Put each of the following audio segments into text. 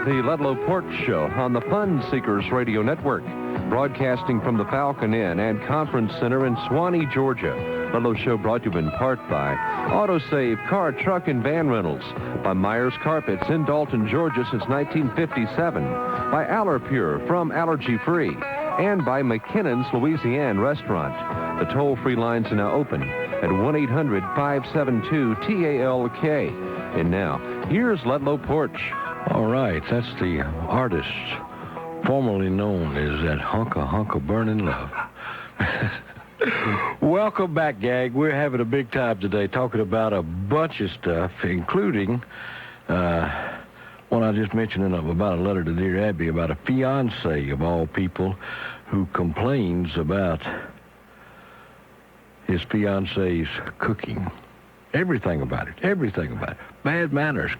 the Ludlow Porch Show on the Fun Seekers Radio Network, broadcasting from the Falcon Inn and Conference Center in Swanee, Georgia. Ludlow Show brought to you in part by AutoSave Car, Truck, and Van Rentals, by Myers Carpets in Dalton, Georgia since 1957, by Allerpure from Allergy Free, and by McKinnon's Louisiana Restaurant. The toll-free lines are now open at 1-800-572-TALK. And now, here's Ludlow Porch. All right, that's the artist formerly known as that hunk of burning love. Welcome back, gang. We're having a big time today talking about a bunch of stuff, including one I just mentioned about a letter to Dear Abby about a fiance of all people who complains about his fiance's cooking. Everything about it. Bad manners.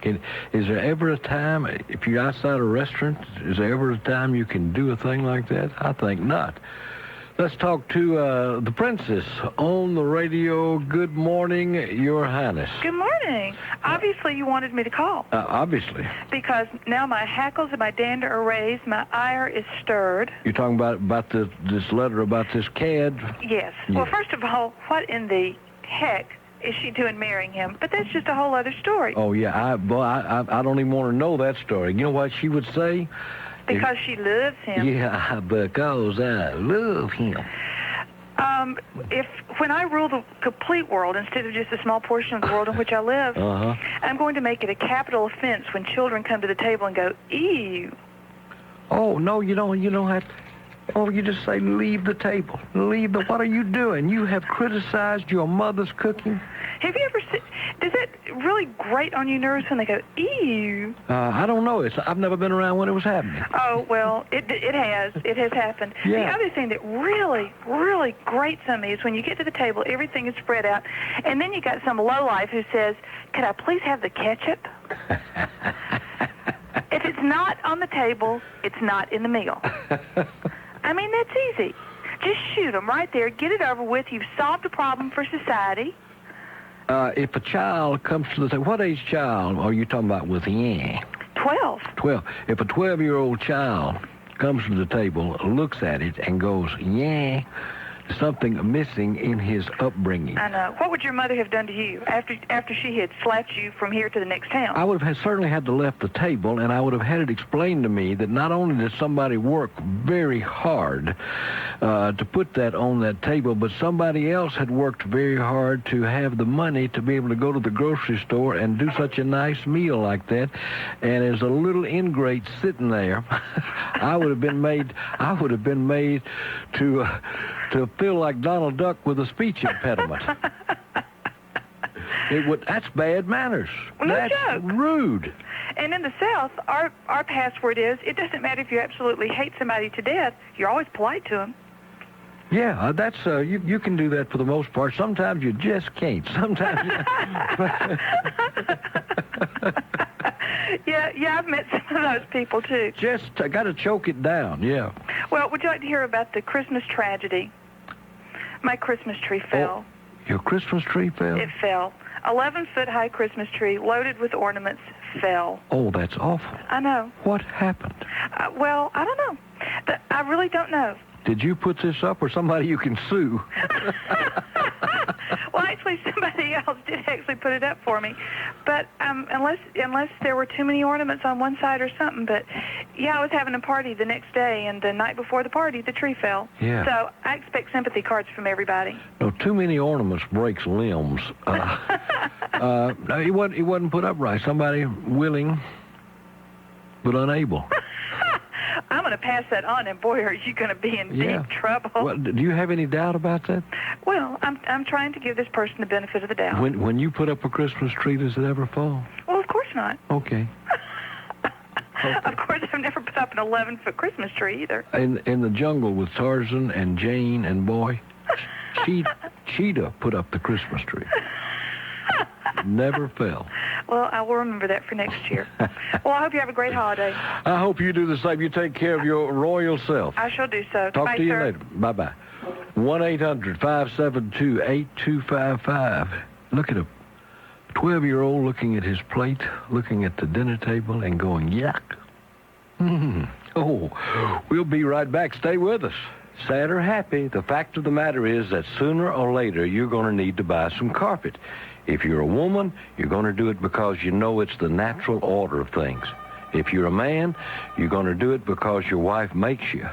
Is there ever a time, if you're outside a restaurant, is there ever a time you can do a thing like that? I think not. Let's talk to the princess on the radio. Good morning, Your Highness. Good morning. Obviously, you wanted me to call. Obviously. Because now my hackles and my dander are raised, my ire is stirred. You're talking about this letter about this cad? Yes. Well, first of all, what in the heck is she doing marrying him? But that's just a whole other story. Oh, yeah. I don't even want to know that story. You know what she would say? Because she loves him. Yeah, because I love him. When I rule the complete world instead of just a small portion of the world in which I live, I'm going to make it a capital offense when children come to the table and go, ew. Oh, no, you don't have to. Oh, you just say, leave the table. What are you doing? You have criticized your mother's cooking. Have you ever seen, does it really grate on your nerves when they go, ew? I don't know. I've never been around when it was happening. Oh, well, it has. It has happened. Yeah. The other thing that really, really grates on me is when you get to the table, everything is spread out, and then you got some lowlife who says, could I please have the ketchup? If it's not on the table, it's not in the meal. I mean, that's easy. Just shoot them right there. Get it over with. You've solved a problem for society. If a child comes to the table, what age child are you talking about with 12. 12. If a 12-year-old child comes to the table, looks at it, and goes, yeah, something missing in his upbringing. I know. What would your mother have done to you after she had slapped you from here to the next town? I would have certainly had to left the table, and I would have had it explained to me that not only did somebody work very hard to put that on that table, but somebody else had worked very hard to have the money to be able to go to the grocery store and do such a nice meal like that. And as a little ingrate sitting there, I would have been made to feel like Donald Duck with a speech impediment. That's bad manners. Well, no that's joke. Rude. And in the South, our password is, it doesn't matter if you absolutely hate somebody to death, you're always polite to them. Yeah, that's you can do that for the most part. Sometimes you just can't. Sometimes. Yeah, I've met some of those people too. I got to choke it down. Yeah. Well, would you like to hear about the Christmas tragedy? My Christmas tree fell. Oh, your Christmas tree fell? It fell. 11-foot high Christmas tree loaded with ornaments fell. Oh, that's awful. I know. What happened? Well, I don't know. I really don't know. Did you put this up or somebody you can sue? Well, actually, somebody else did actually put it up for me. But unless there were too many ornaments on one side or something. But, yeah, I was having a party the next day, and the night before the party, the tree fell. Yeah. So I expect sympathy cards from everybody. No, too many ornaments breaks limbs. No, it wasn't put up right. Somebody willing but unable. I'm going to pass that on, and boy, are you going to be in deep trouble. Well, do you have any doubt about that? Well, I'm trying to give this person the benefit of the doubt. When you put up a Christmas tree, does it ever fall? Well, of course not. Okay. Of course, I've never put up an 11-foot Christmas tree either. In the jungle with Tarzan and Jane and Boy, Cheetah put up the Christmas tree. Never fell. Well, I will remember that for next year. Well, I hope you have a great holiday. I hope you do the same. You take care of your royal self. I shall do so. Talk Bye, to you sir. later. Bye-bye. 1-800-572-8255. Look at a 12-year-old looking at his plate, looking at the dinner table, and going, yuck. Oh, we'll be right back. Stay with us. Sad or happy, the fact of the matter is that sooner or later you're going to need to buy some carpet. If you're a woman, you're going to do it because you know it's the natural order of things. If you're a man, you're going to do it because your wife makes you.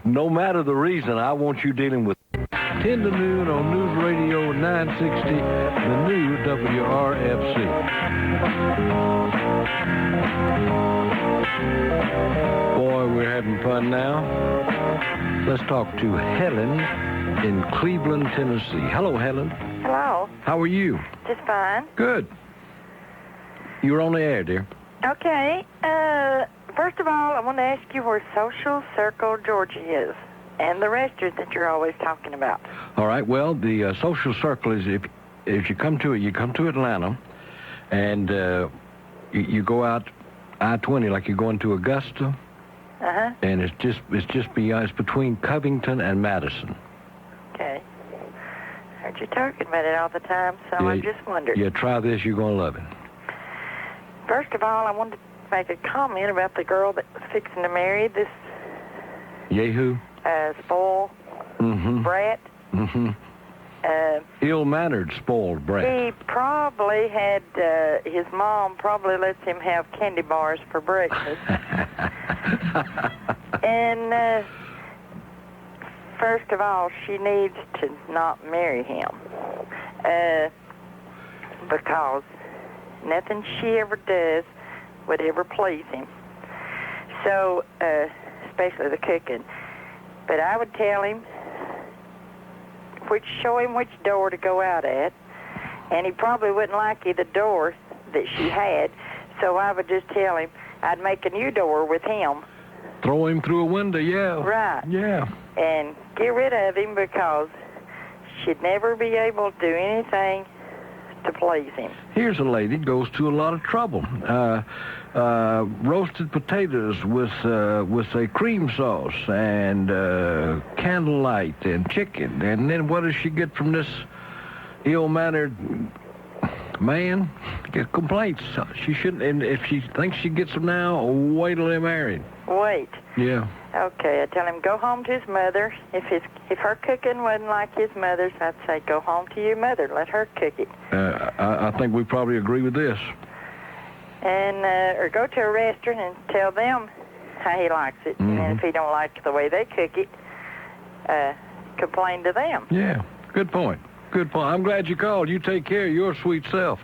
No matter the reason, I want you dealing with 10 to noon on News Radio 960, the new WRFC. Boy, we're having fun now. Let's talk to Helen in Cleveland, Tennessee. Hello, Helen. Hello. How are you? Just fine. Good. You're on the air, dear. Okay. First of all, I want to ask you where Social Circle, Georgia is, and the restaurant that you're always talking about. All right. Well, the Social Circle is if you come to it, you come to Atlanta, and you go out I-20 like you're going to Augusta. Uh-huh. And it's just beyond. It's between Covington and Madison. Okay. Heard you talking about it all the time, so I just wondered. Yeah, try this. You're going to love it. First of all, I wanted to make a comment about the girl that was fixing to marry this Yahoo? spoiled brat. Mm-hmm. Ill-mannered, spoiled brat. He probably had, his mom probably lets him have candy bars for breakfast. And first of all, she needs to not marry him because nothing she ever does would ever please him. So, especially the cooking. But I would tell him, show him which door to go out at, and he probably wouldn't like either door that she had, so I would just tell him I'd make a new door with him. Throw him through a window, yeah. Right. Yeah. And get rid of him because she'd never be able to do anything to please him. Here's a lady that goes to a lot of trouble. Roasted potatoes with a cream sauce and candlelight and chicken. And then what does she get from this ill-mannered man? Get complaints. She shouldn't. And if she thinks she gets them now, wait till they're married. Wait. Yeah. Okay, I tell him go home to his mother. If her cooking wasn't like his mother's, I'd say go home to your mother. Let her cook it. I think we probably agree with this. And or go to a restaurant and tell them how he likes it. Mm-hmm. And then if he don't like the way they cook it, complain to them. Yeah. Good point. Good point. I'm glad you called. You take care of your sweet self.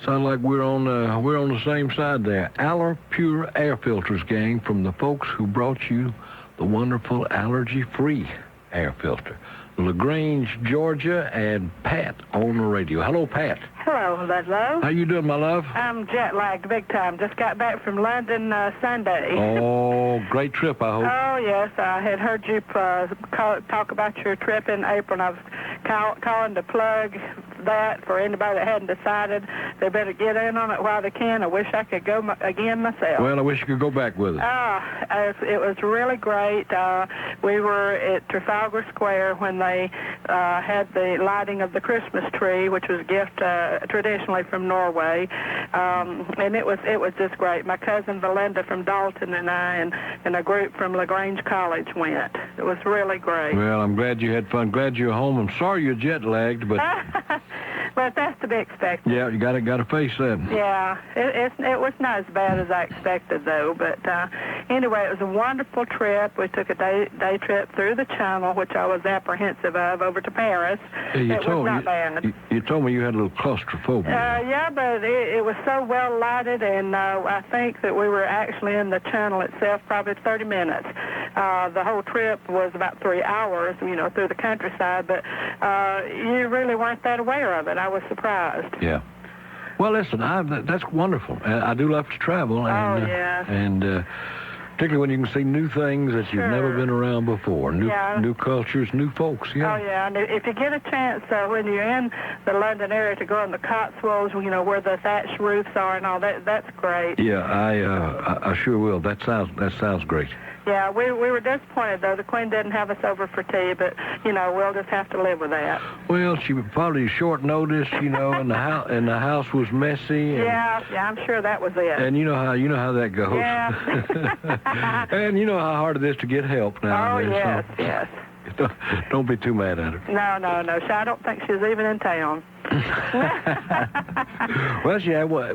Sound like we're on the same side there. Aller Pure Air Filters, gang, from the folks who brought you the wonderful allergy-free air filter. LaGrange, Georgia, and Pat on the radio. Hello, Pat. Hello, Ludlow. How you doing, my love? I'm jet-lagged big time. Just got back from London Sunday. Oh, great trip, I hope. Oh, yes. I had heard you talk about your trip in April, and I was calling to plug that for anybody that hadn't decided. They better get in on it while they can. I wish I could go again myself. Well, I wish you could go back with us. It was really great. We were at Trafalgar Square when they had the lighting of the Christmas tree, which was a gift traditionally from Norway, and it was just great. My cousin Belinda from Dalton and I and a group from LaGrange College went. It was really great. Well, I'm glad you had fun. Glad you're home. I'm sorry you're jet lagged, but but that's to be expected. Yeah, you got to face that. Yeah, it was not as bad as I expected though. But anyway, it was a wonderful trip. We took a day trip through the Channel, which I was apprehensive of, over to Paris. Yeah, it was not bad. You told me you had a little claustrophobia. Yeah, but it was so well lighted, and I think that we were actually in the Channel itself probably 30 minutes. The whole trip was about 3 hours, through the countryside, but you really weren't that aware of it. I was surprised. Yeah. Well, listen, that's wonderful. I do love to travel. And, yes. And Particularly when you can see new things that you've never been around before, new cultures, new folks. Yeah. Oh, yeah. And if you get a chance when you're in the London area to go on the Cotswolds, where the thatched roofs are and all that, that's great. Yeah, I sure will. That sounds great. Yeah, we were disappointed, though. The Queen didn't have us over for tea, but, we'll just have to live with that. Well, she was probably short notice, and the house was messy. And, yeah, I'm sure that was it. And you know how that goes. Yeah. And you know how hard it is to get help now. Oh, yes, yes. Don't be too mad at her. No. I don't think she's even in town. Well,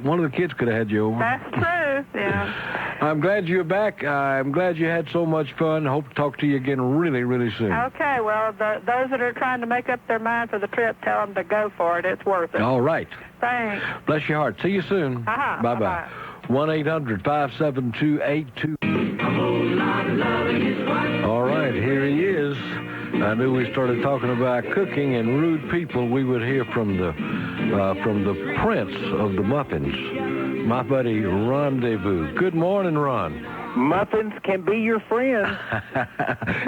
one of the kids could have had you over. That's true, yeah. I'm glad you're back. I'm glad you had so much fun. Hope to talk to you again really, really soon. Okay, well, those that are trying to make up their mind for the trip, tell them to go for it. It's worth it. All right. Thanks. Bless your heart. See you soon. Uh-huh. Bye-bye. 1-800-572-82. All right, here he is. I knew we started talking about cooking and rude people. We would hear from the prince of the muffins, my buddy Rendezvous. Good morning, Ron. Muffins can be your friend.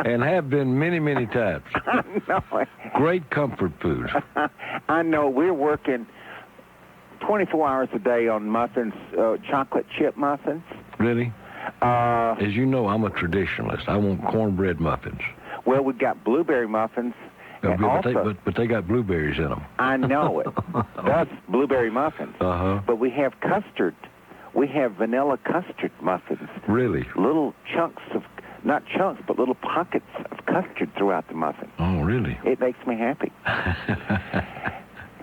And have been many, many times. I know. Great comfort food. I know. We're working 24 hours a day on muffins, chocolate chip muffins. Really? As you know, I'm a traditionalist. I want cornbread muffins. Well, we've got blueberry muffins. And but they got blueberries in them. I know it. That's blueberry muffins. Uh-huh. But we have custard. We have vanilla custard muffins. Really? Little chunks of, not chunks, but little pockets of custard throughout the muffin. Oh, really? It makes me happy.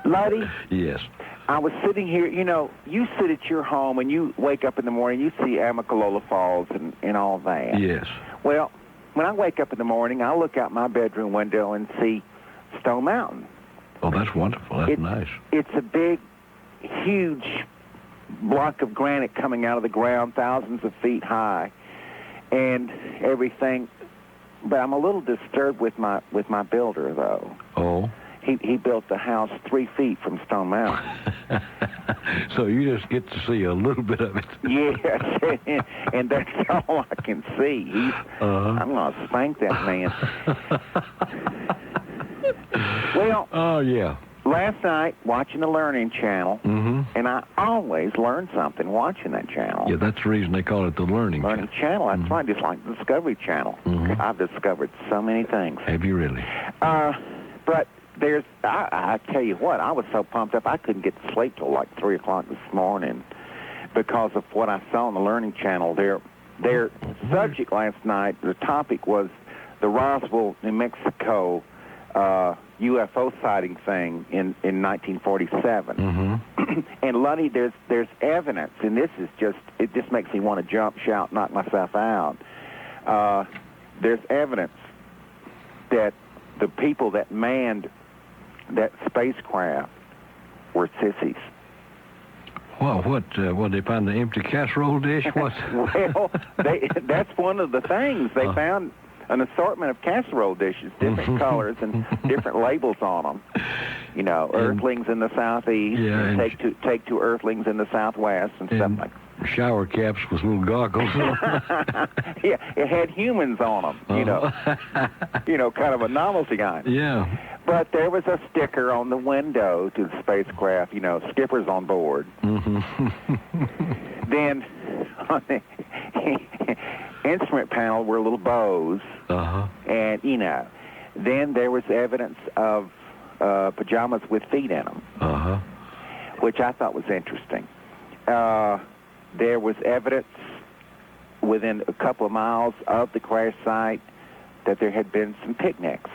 Lottie? Yes. I was sitting here, you sit at your home and you wake up in the morning, you see Amicalola Falls and all that. Yes. Well, when I wake up in the morning, I look out my bedroom window and see Stone Mountain. Oh, that's wonderful. That's nice. It's a big, huge block of granite coming out of the ground, thousands of feet high, and everything. But I'm a little disturbed with my builder, though. Oh. He built the house 3 feet from Stone Mountain. So you just get to see a little bit of it. Yes, and that's all I can see. I'm going to spank that man. Well, oh, yeah. Last night, watching the Learning Channel, and I always learn something watching that channel. Yeah, that's the reason they call it the Learning Channel. That's right, just like the Discovery Channel. I've discovered so many things. Have you really? But I tell you what, I was so pumped up, I couldn't get to sleep till like 3 o'clock this morning because of what I saw on the Learning Channel. Their subject last night, the topic was the Roswell, New Mexico UFO sighting thing in 1947. And Lunny, there's evidence, and it just makes me want to jump, shout, knock myself out. There's evidence that the people that manned that spacecraft were sissies. Well, what they found the empty casserole dish? What? Well, that's one of the things. They found an assortment of casserole dishes, different colors and different labels on them. Earthlings in the southeast, and take two Earthlings in the southwest, and stuff like that. Shower caps with little goggles. Yeah, it had humans on them, kind of a novelty item. Yeah. But there was a sticker on the window to the spacecraft, skippers on board. Then on the instrument panel were little bows. And, then there was evidence of pajamas with feet in them, which I thought was interesting. There was evidence within a couple of miles of the crash site that there had been some picnics.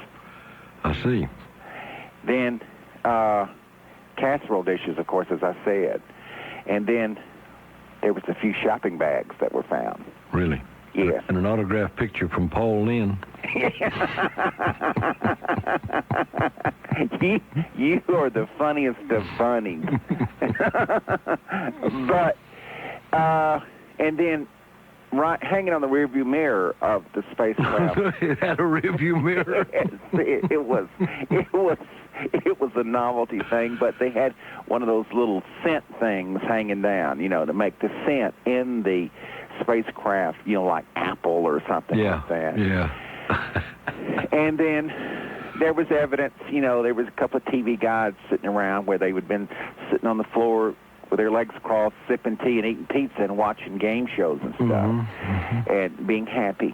I see. Then casserole dishes, of course, as I said. And then there was a few shopping bags that were found. Really? Yes. And an autographed picture from Paul Lynn. You are the funniest of funny. But, and then hanging on the rearview mirror of the spacecraft. It had a rearview mirror. It was a novelty thing, but they had one of those little scent things hanging down, to make the scent in the spacecraft, like Apple or something like that. Yeah. And then there was evidence, there was a couple of TV guys sitting around where they would have been sitting on the floor with their legs crossed, sipping tea and eating pizza and watching game shows and stuff, and being happy.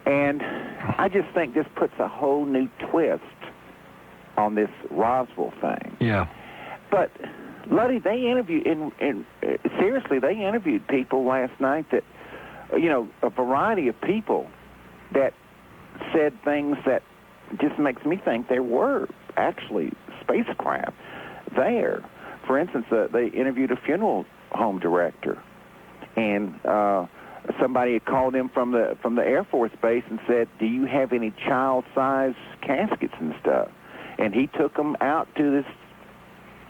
And I just think this puts a whole new twist on this Roswell thing. Yeah. But, Luddy, they interviewed, seriously, they interviewed people last night that, a variety of people that said things that just makes me think there were actually spacecraft there. For instance, they interviewed a funeral home director, and somebody had called him from the Air Force Base and said, "Do you have any child-sized caskets and stuff?" And he took them out to this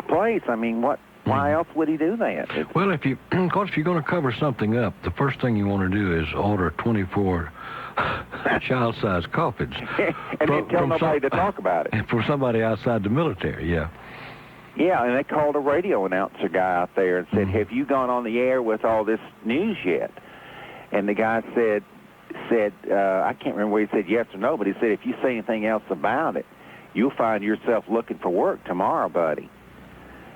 place. I mean, why else would he do that? Well, if you're going to cover something up, the first thing you want to do is order 24 child-sized coffins. And then tell nobody to talk about it. For somebody outside the military, yeah. Yeah, and they called a radio announcer guy out there and said, "Have you gone on the air with all this news yet?" And the guy said, I can't remember whether he said yes or no, but he said, "If you say anything else about it, you'll find yourself looking for work tomorrow, buddy."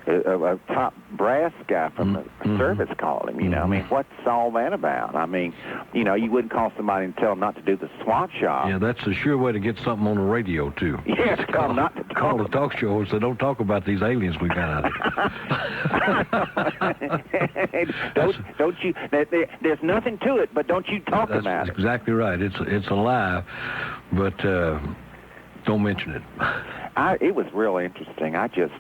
A top brass guy from the service called him, I mean, what's all that about? I mean, you wouldn't call somebody and tell them not to do the swap shop. Yeah, that's a sure way to get something on the radio, too. Yeah, tell them not to call the talk show and say, "Don't talk about these aliens we got out here." don't you, there's nothing to it, but don't you talk about it. That's exactly right. It's alive, but don't mention it. It was real interesting. I was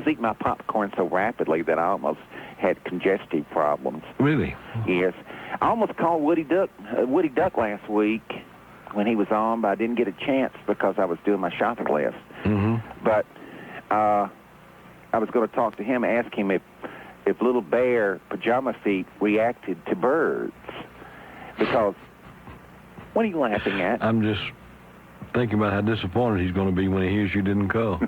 eating my popcorn so rapidly that I almost had congestive problems. Really? Yes. I almost called Woody Duck last week when he was on, but I didn't get a chance because I was doing my shopping list. But I was going to talk to him, ask him if Little Bear Pajama Feet reacted to birds. Because, what are you laughing at? I'm just thinking about how disappointed he's going to be when he hears you didn't call.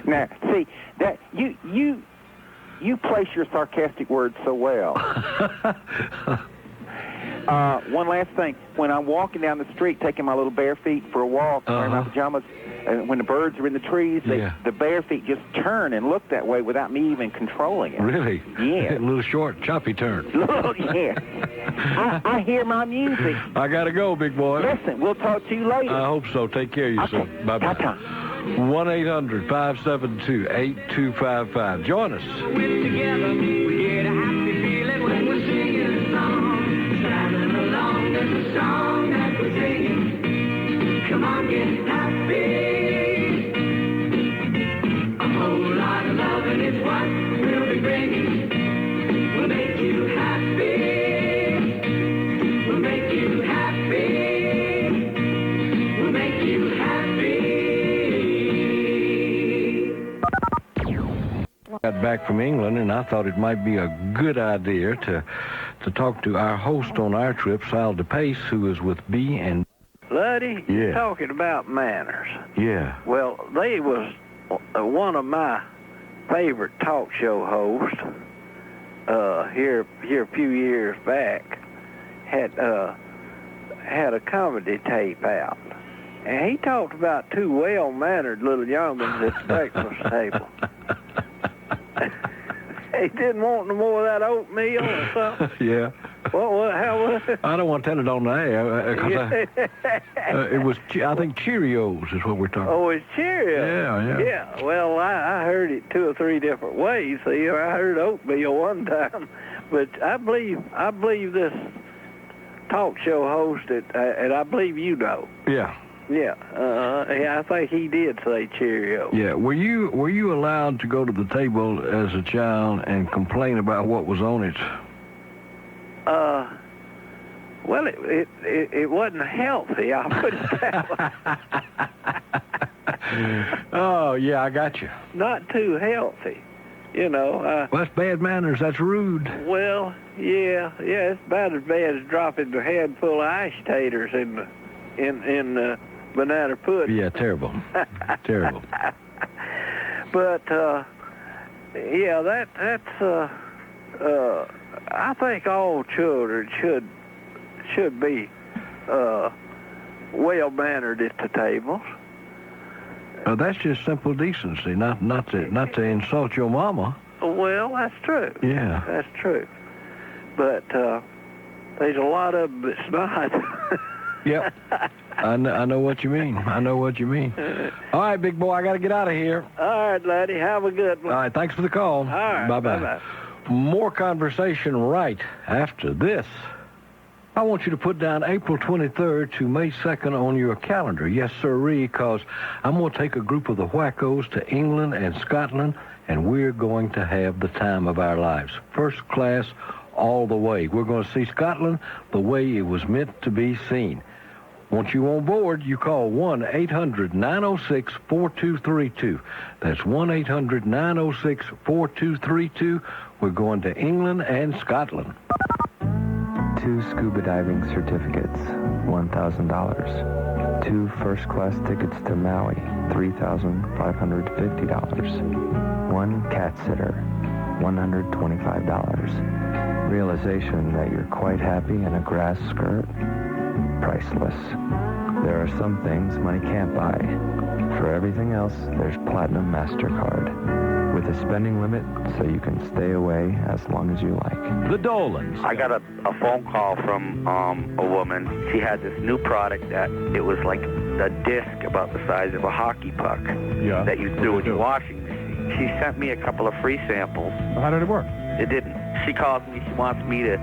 Now, see, that you place your sarcastic words so well. One last thing. When I'm walking down the street taking my little bare feet for a walk, wearing my pajamas, when the birds are in the trees, the bare feet just turn and look that way without me even controlling it. Really? Yeah. A little short, choppy turn. Yeah. I hear my music. I got to go, big boy. Listen, we'll talk to you later. I hope so. Take care of yourself. Okay. Bye-bye. Ta-ta. 1-800-572-8255. Join us. We're together. We get a happy feeling when we're singing a song. Driving along, there's a song that we're singing. Come on, get happy. A whole lot of loving is what we'll be bringing. We'll make you happy. We'll make you happy. We'll make you happy. Got back from England, and I thought it might be a good idea to talk to our host on our trip, Sal DePace, who is with B and... Luddy, Yeah. talking about manners. Yeah. Well, they was one of my favorite talk show hosts here a few years back had a comedy tape out. And he talked about two well-mannered little young'uns at the breakfast table. He didn't want no more of that oatmeal or something. Yeah. How was it? I don't want to tell it on the air. 'Cause it was, I think, Cheerios is what we're talking about. Oh, it's Cheerios. Yeah. Yeah, well, I heard it 2 or 3 different ways. See, I heard oatmeal one time, but I believe this talk show host, and I believe you know. Yeah. Yeah, I think he did say Cheerios. Yeah. Were you allowed to go to the table as a child and complain about what was on it? Well, it wasn't healthy, I'll put it that way. Oh, yeah, I got you. Not too healthy, you know. Well, that's bad manners. That's rude. Well, yeah, it's about as bad as dropping a head full of ice taters in banana pudding. Yeah, terrible. Terrible. But yeah, that's I think all children should be well-mannered at the tables. That's just simple decency, not to insult your mama. Well, that's true. Yeah. That's true. But there's a lot of them that's not. Yep. I know what you mean. I know what you mean. All right, big boy, I got to get out of here. All right, laddie, have a good one. All right, thanks for the call. All right, bye-bye. bye-bye. More conversation right after this. I want you to put down April 23rd to May 2nd on your calendar. Yes, sirree, because I'm going to take a group of the wackos to England and Scotland, and we're going to have the time of our lives. First class all the way. We're going to see Scotland the way it was meant to be seen. Want you on board, you call 1-800-906-4232. That's 1-800-906-4232. We're going to England and Scotland. 2 scuba diving certificates, $1,000. 2 first-class tickets to Maui, $3,550. 1 cat sitter, $125. Realization that you're quite happy in a grass skirt, priceless. There are some things money can't buy. For everything else, there's Platinum MasterCard, with a spending limit so you can stay away as long as you like. The Dolans. I got a phone call from a woman. She had this new product that it was like a disc about the size of a hockey puck that you threw in your washing machine. She sent me a couple of free samples. How did it work? It didn't. She calls me. She wants me to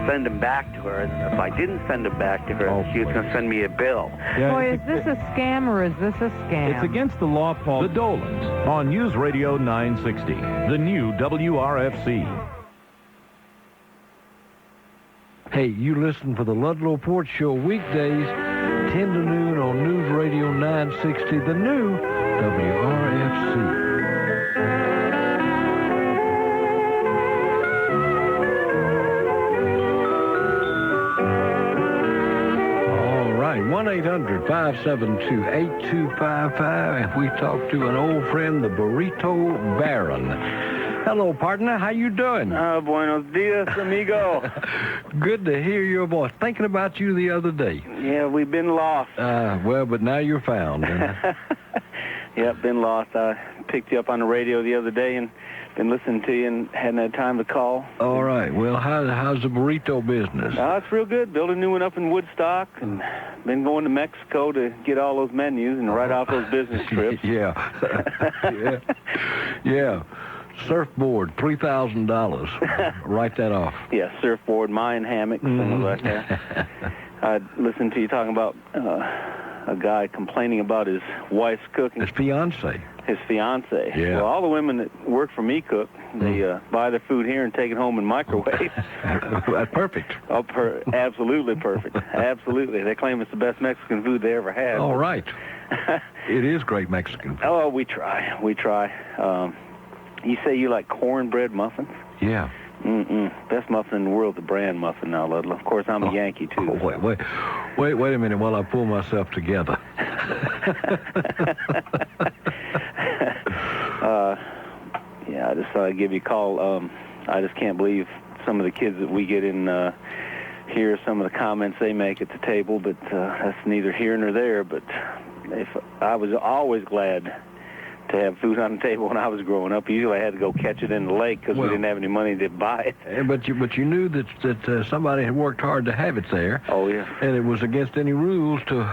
send them back to her. And if I didn't send them back to her, she was going to send me a bill. Boy, is this a scam or is this a scam? It's against the law, Paul. The Dolans on News Radio 960, the new WRFC. Hey, you listen for the Ludlow Porch Show weekdays, 10 to noon on News Radio 960, the new WRFC. All right, 1-800-572-8255, and we talk to an old friend, the Burrito Baron. Hello, partner. How you doing? Buenos dias, amigo. Good to hear your voice. Thinking about you the other day. Yeah, we've been lost. Well, but now you're found. Yep, been lost. I picked you up on the radio the other day and been listening to you and hadn't had time to call. All right. Well, how's the burrito business? It's real good. Built a new one up in Woodstock and been going to Mexico to get all those menus and write off those business trips. Yeah. Yeah. Surfboard, $3,000. Write that off. Yeah, surfboard, Mayan hammocks, things like that. I listened to you talking about a guy complaining about his wife's cooking. His fiance. His fiance. Yeah. Well, all the women that work for me cook. They buy their food here and take it home and microwave. That's perfect. Absolutely perfect. Absolutely. They claim it's the best Mexican food they ever had. All right. It is great Mexican food. Oh, we try. We try. You say you like cornbread muffins? Yeah. Best muffin in the world, the bran muffin now, Ludlow. Of course, I'm a Yankee, too. Oh, wait a minute while I pull myself together. Yeah, I just thought I'd give you a call. I just can't believe some of the kids that we get in here, some of the comments they make at the table, but that's neither here nor there. But I was always glad to have food on the table when I was growing up. Usually I had to go catch it in the lake because we didn't have any money to buy it. But you knew that somebody had worked hard to have it there. Oh, yeah. And it was against any rules to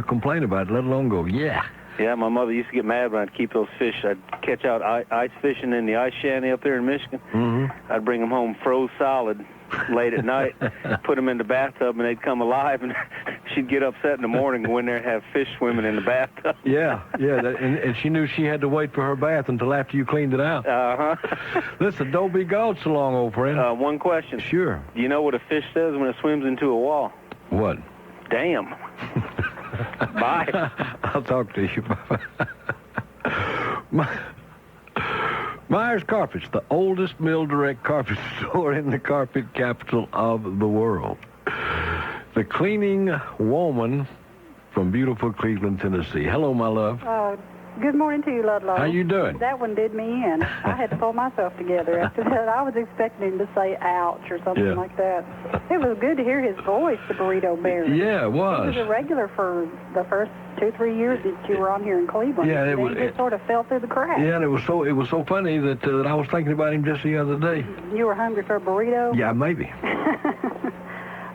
complain about it, let alone go, yeah. Yeah, my mother used to get mad when I'd keep those fish. I'd catch out ice fishing in the ice shanty up there in Michigan. Mm-hmm. I'd bring them home froze solid late at night, put them in the bathtub, and they'd come alive, and she'd get upset in the morning and go in there and have fish swimming in the bathtub. Yeah, and she knew she had to wait for her bath until after you cleaned it out. Uh-huh. Listen, don't be gone so long, old friend. One question. Sure. Do you know what a fish says when it swims into a wall? What? Damn. Bye. I'll talk to you. Myers Carpets, the oldest mill-direct carpet store in the carpet capital of the world. The cleaning woman from beautiful Cleveland, Tennessee. Hello, my love. Good morning to you, Ludlow. How you doing? That one did me in. I had to pull myself together after that. I was expecting him to say ouch or something like that. It was good to hear his voice, the Burrito Baron. Yeah, it was. He was a regular for the first 2-3 years that you were on here in Cleveland. Yeah, it was. He just sort of fell through the cracks. Yeah, and it was so funny that I was thinking about him just the other day. You were hungry for a burrito? Yeah, maybe.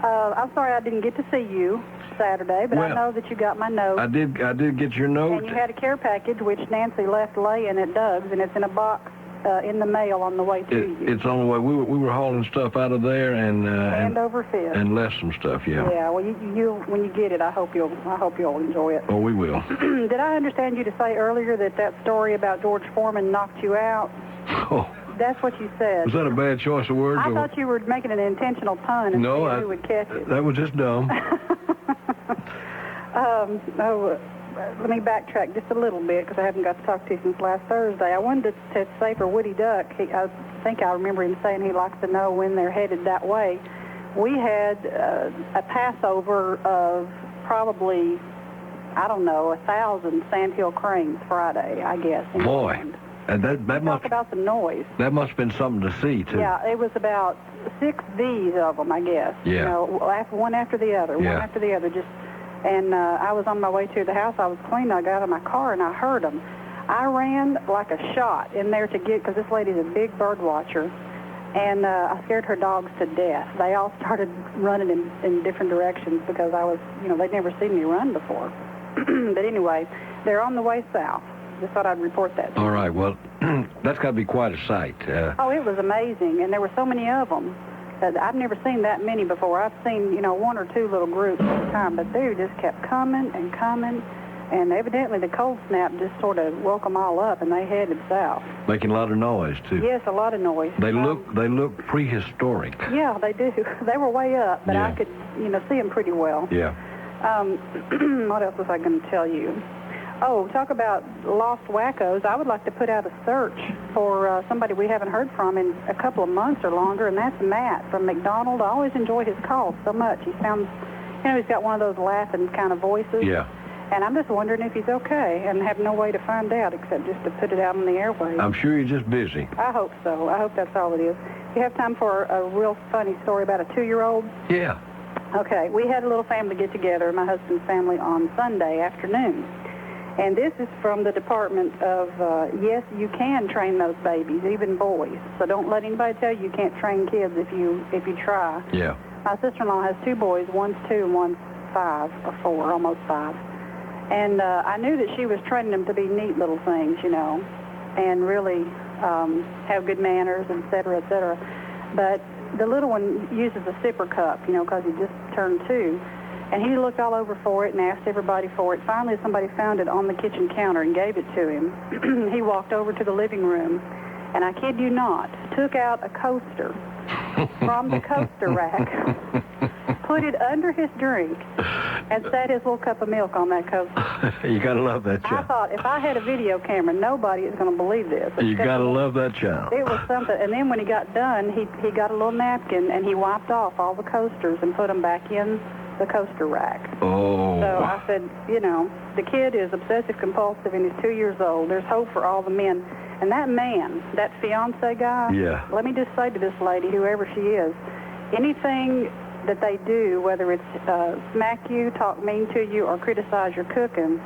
I'm sorry I didn't get to see you Saturday, but I know that you got my note. I did get your note. And you had a care package, which Nancy left laying at Doug's, and it's in a box in the mail on the way to you. It's on the way. We were hauling stuff out of there and over fist. And left some stuff. Yeah. Yeah. Well, you when you get it, I hope you'll enjoy it. Oh, we will. Did I understand you to say earlier that story about George Foreman knocked you out? Oh. That's what you said. Was that a bad choice of words? I thought you were making an intentional pun and see who would catch it. That was just dumb. Let me backtrack just a little bit because I haven't got to talk to you since last Thursday. I wanted to say for Woody Duck, I think I remember him saying he likes to know when they're headed that way. We had a Passover of probably, 1,000 sandhill cranes Friday, I guess. Boy. And that must talk about the noise. That must have been something to see, too. Yeah, it was about 6 V's of them, I guess. Yeah. One after the other, one after the other. And I was on my way to the house. I was cleaning. I got out of my car, and I heard them. I ran like a shot in there to get, because this lady's a big bird watcher, and I scared her dogs to death. They all started running in different directions because I was, they'd never seen me run before. But anyway, they're on the way south. Just thought I'd report that to you. All right, well, that's got to be quite a sight. Oh, it was amazing, and there were so many of them. I've never seen that many before. I've seen, 1 or 2 little groups at a time, but they just kept coming and coming, and evidently the cold snap just sort of woke them all up, and they headed south. Making a lot of noise, too. Yes, a lot of noise. They look prehistoric. Yeah, they do. They were way up, but I could, see them pretty well. Yeah. What else was I going to tell you? Oh, talk about lost wackos. I would like to put out a search for somebody we haven't heard from in a couple of months or longer, and that's Matt from McDonald. I always enjoy his calls so much. He sounds, he's got one of those laughing kind of voices. Yeah. And I'm just wondering if he's okay, and have no way to find out except just to put it out on the airwaves. I'm sure he's just busy. I hope so. I hope that's all it is. You have time for a real funny story about a 2-year-old? Yeah. Okay. We had a little family get-together, my husband's family, on Sunday afternoon. And this is from the department of, yes, you can train those babies, even boys. So don't let anybody tell you can't train kids if you try. Yeah. My sister-in-law has 2 boys. One's 2 and one's 5 or 4, almost 5. And I knew that she was training them to be neat little things, and really have good manners, et cetera, et cetera. But the little one uses a sipper cup, because he just turned 2. And he looked all over for it and asked everybody for it. Finally, somebody found it on the kitchen counter and gave it to him. He walked over to the living room, and I kid you not, took out a coaster from the coaster rack, put it under his drink, and set his little cup of milk on that coaster. You got to love that child. I thought, if I had a video camera, nobody is going to believe this. You got to love that child. It was something. And then when he got done, he got a little napkin, and he wiped off all the coasters and put them back in the coaster rack. Oh. So I said, the kid is obsessive-compulsive and he's 2 years old. There's hope for all the men. And that man, that fiancé guy, let me just say to this lady, whoever she is, anything that they do, whether it's smack you, talk mean to you, or criticize your cooking,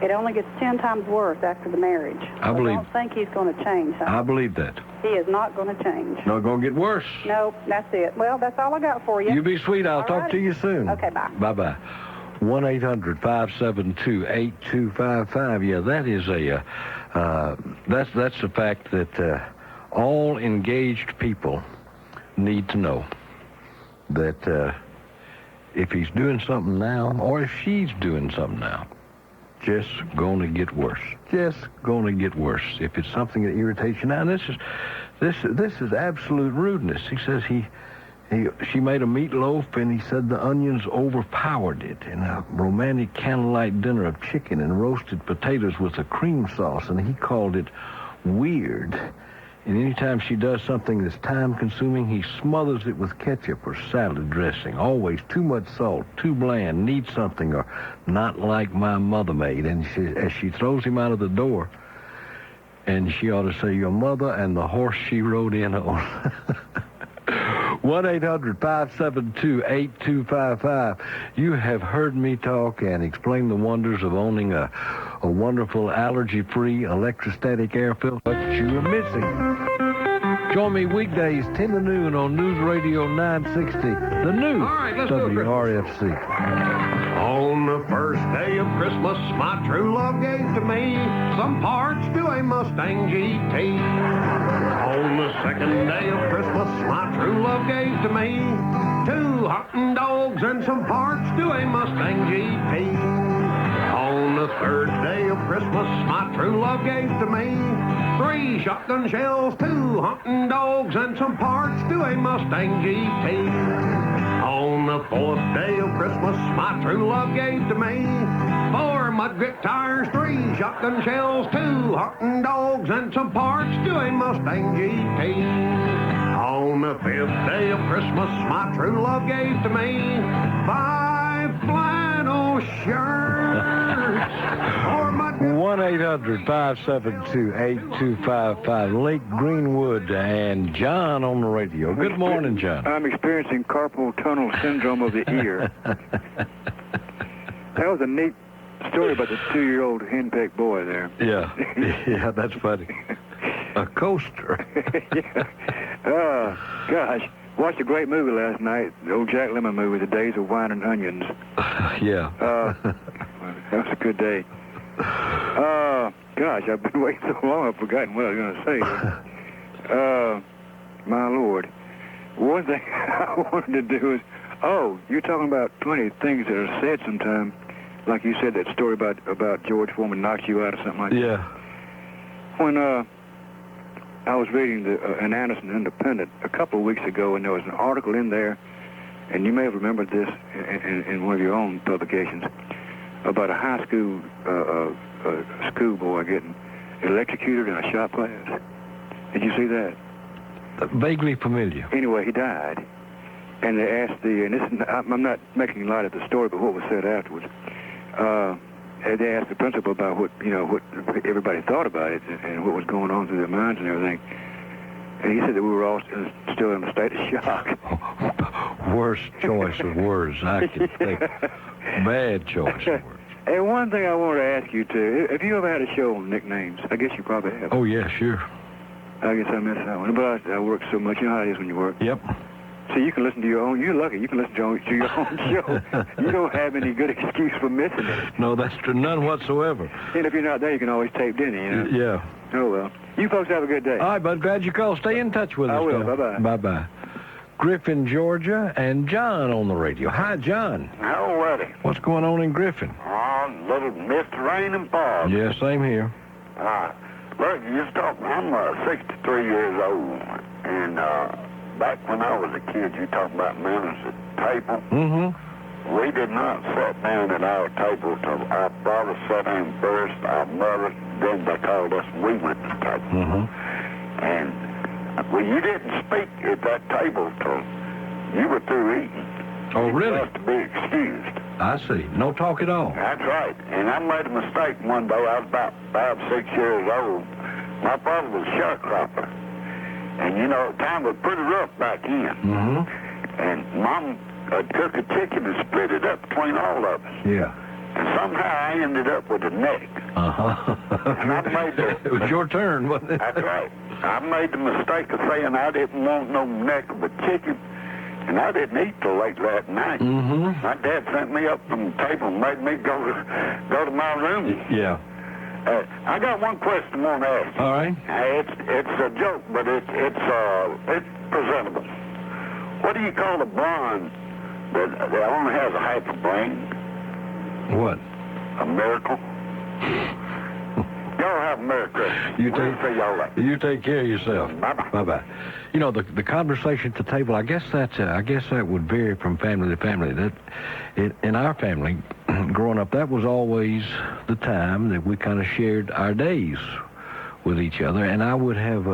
it only gets 10 times worse after the marriage. I don't think he's going to change. I believe that. He is not going to change. Not going to get worse. Nope, that's it. Well, that's all I got for you. You be sweet. I'll talk to you soon. Okay, bye. Bye-bye. 1-800-572-8255. Yeah, that is that's the fact that all engaged people need to know that if he's doing something now, or if she's doing something now, just going to get worse. Just going to get worse. If it's something that irritates you now, and this is absolute rudeness. He says she made a meatloaf, and he said the onions overpowered it, and a romantic candlelight dinner of chicken and roasted potatoes with a cream sauce, and he called it weird. And anytime she does something that's time-consuming, he smothers it with ketchup or salad dressing. Always too much salt, too bland, needs something, or not like my mother made. And as she throws him out of the door, and she ought to say, your mother and the horse she rode in on. 1-800-572-8255. You have heard me talk and explain the wonders of owning a wonderful allergy-free electrostatic air filter. What you are missing. Join me weekdays 10 to noon on News Radio 960, the new WRFC. On the first day of Christmas, my true love gave to me some parts to a Mustang GT. On the second day of Christmas, my true love gave to me 2 hunting dogs and some parts to a Mustang GT. On the third day of Christmas, my true love gave to me 3 shotgun shells, 2 hunting dogs, and some parts to a Mustang GT. On the fourth day of Christmas, my true love gave to me 4 mud grip tires, 3 shotgun shells, 2 hunting dogs, and some parts to a Mustang GT. On the fifth day of Christmas, my true love gave to me 5 flannel shirts. 1-800-572-8255. Lake Greenwood and John on the radio. Good morning, John. I'm experiencing carpal tunnel syndrome of the ear. That was a neat story about the 2-year-old henpecked boy there. Yeah. Yeah, that's funny. A coaster. Yeah. Gosh. Watched a great movie last night, the old Jack Lemmon movie, The Days of Wine and Onions. Yeah. That was a good day. Gosh, I've been waiting so long, I've forgotten what I was going to say. My Lord. One thing I wanted to do is, you're talking about 20 things that are said sometime, like you said that story about George Foreman knocks you out or something like that. Yeah. When I was reading an Anderson Independent a couple of weeks ago, and there was an article in there, and you may have remembered this in one of your own publications, about a high school schoolboy getting electrocuted in a shop class. Did you see that? Vaguely familiar. Anyway, he died, and they asked I'm not making light of the story, but what was said afterwards. They asked the principal about what everybody thought about it and what was going on through their minds and everything. And he said that we were all still in a state of shock. Worst choice of words I could think. Bad choice of words. And one thing I wanted to ask you, too, have you ever had a show on nicknames? I guess you probably have. Oh, yeah, sure. I guess I missed that one. But I work so much. You know how it is when you work. Yep. So you can listen to your own. You're lucky. You can listen to your own show. You don't have any good excuse for missing it. No, that's true. None whatsoever. And if you're not there, you can always tape in, you know? Yeah. Oh, well. You folks have a good day. All right, bud. Glad you called. Stay in touch with us. I will. Bye-bye. Bye-bye. Griffin, Georgia, and John on the radio. Hi, John. Howdy. What's going on in Griffin? Little mist, rain, and fog. Yeah, same here. Look, you stop. I'm 63 years old, and back when I was a kid, you talk about manners at table. Mm-hmm. We did not sit down at our table till our father sat down first, our mother, then they called us, we went to the table. Mm-hmm. And you didn't speak at that table till you were through eating. Oh, really? You have to be excused. I see. No talk at all. That's right. And I made a mistake one day. I was about 5, 6 years old. My father was a sharecropper. And, time was pretty rough back then. Mm-hmm. And Mom took a chicken and split it up between all of us. Yeah. And somehow I ended up with a neck. Uh-huh. And I made It was your turn, wasn't it? That's right. I made the mistake of saying I didn't want no neck of a chicken. And I didn't eat till late that night. Mm-hmm. My dad sent me up from the table and made me go to my room. Yeah. I got one question I want to ask. All right. It's a joke, but it's presentable. What do you call a blonde that only has a half a brain? What? A miracle. Y'all have a Merry Christmas. You take care of yourself. Bye-bye. Bye-bye. The conversation at the table, I guess that would vary from family to family. In our family, growing up, that was always the time that we kind of shared our days with each other, and I would have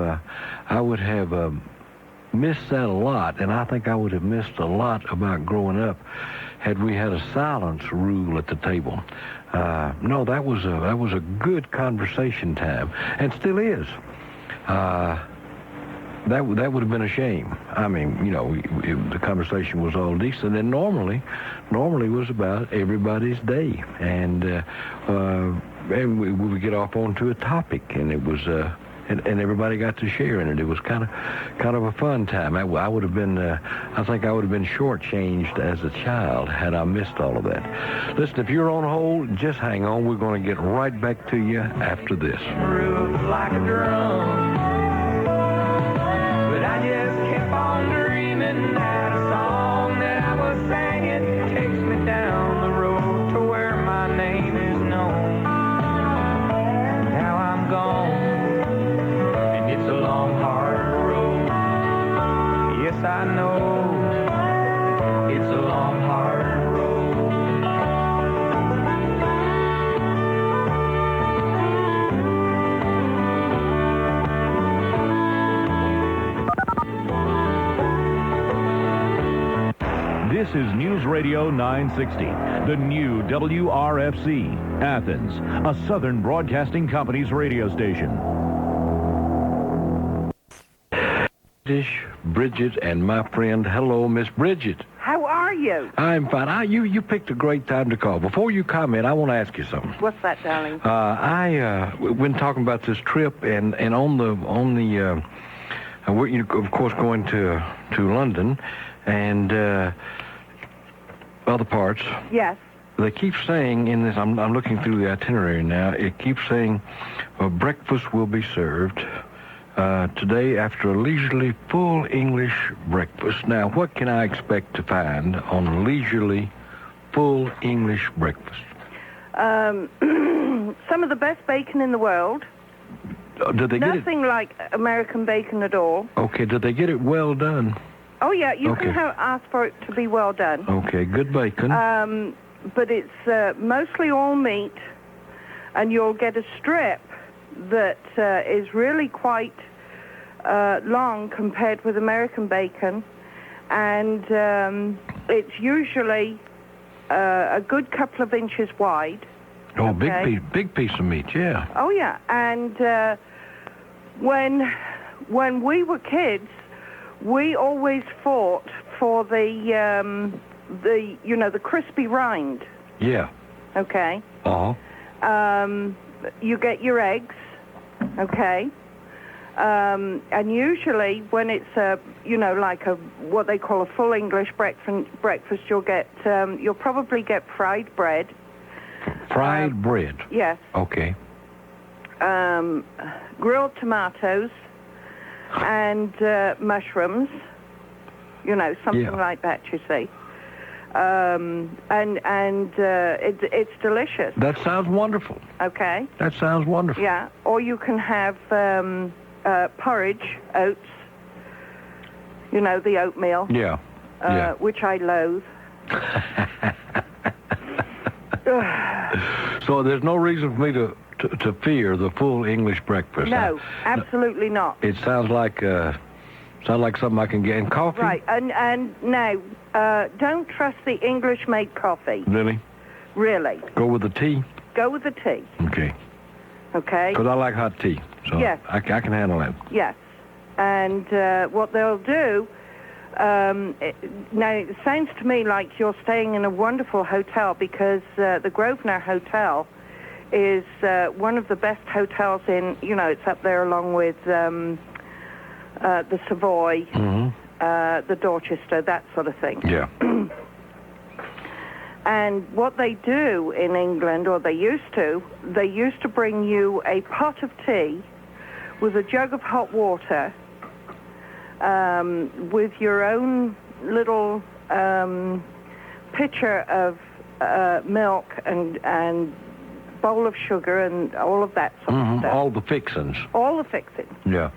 missed that a lot, and I think I would have missed a lot about growing up had we had a silence rule at the table. No, that was a good conversation time, and still is. That would have been a shame. I mean, the conversation was all decent, and normally was about everybody's day, and we would get off onto a topic, and it was. And everybody got to share in it. It was kind of a fun time. I would have been, I think I would have been shortchanged as a child had I missed all of that. Listen, if you're on hold, just hang on. We're going to get right back to you after this. Like a drum, but I just kept on dreaming that a song that I was singing takes me down the road to where my name is known. Now I'm gone. It's a long, hard road. Yes, I know. It's a long, hard road. This is News Radio 960, the new WRFC Athens, a Southern Broadcasting Company's radio station. Bridgette and my friend. Hello, Miss Bridgette. How are you? I'm fine. You picked a great time to call. Before you comment, I want to ask you something. What's that, darling? We've been talking about this trip, and we're of course going to London and other parts. Yes. They keep saying in this. I'm looking through the itinerary now. It keeps saying breakfast will be served today after a leisurely full English breakfast. Now, what can I expect to find on a leisurely full English breakfast? Some of the best bacon in the world. Did they get it? Nothing like American bacon at all. Okay, did they get it well done? Oh, yeah, you Okay. can ask for it to be well done. Okay, good bacon. But it's mostly all meat, and you'll get a strip that is really quite long compared with American bacon, and it's usually a good couple of inches wide. Oh, okay? big piece of meat, yeah. Oh yeah, and when we were kids, we always fought for the crispy rind. Yeah. Okay. Uh-huh. You get your eggs, okay, and usually when it's what they call a full English breakfast, you'll probably get fried bread. Fried bread. Yes. Okay. Grilled tomatoes and mushrooms. Something like that. You see. It's delicious. That sounds wonderful. Okay. That sounds wonderful. Yeah, or you can have porridge, oats, the oatmeal. Yeah. Which I loathe. So there's no reason for me to fear the full English breakfast. No, absolutely not. It sounds like something I can get in coffee. Right, and now, don't trust the English-made coffee. Really? Really. Go with the tea? Go with the tea. Okay. Okay? Because I like hot tea, so yes. I can handle that. Yes. And what they'll do, now it sounds to me like you're staying in a wonderful hotel, because the Grosvenor Hotel is one of the best hotels in, it's up there along with the Savoy, the Dorchester, that sort of thing. Yeah. And what they do in England, or they used to bring you a pot of tea with a jug of hot water, with your own little pitcher of milk and bowl of sugar and all of that sort of stuff. All the fixings. All the fixings. Yeah.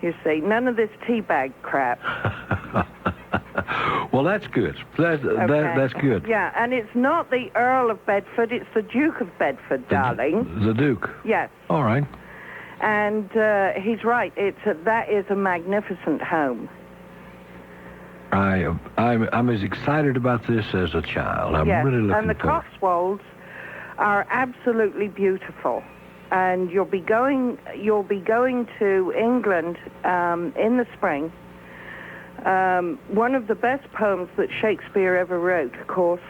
You see, none of this tea bag crap. Well, that's good. That's good. Yeah, and it's not the Earl of Bedford, it's the Duke of Bedford, darling. The Duke. Yes. All right. And he's right. That is a magnificent home. I'm as excited about this as a child. I'm yes, really looking and the forward. Cotswolds are absolutely beautiful. And you'll be going to England in the spring. One of the best poems that Shakespeare ever wrote, of course,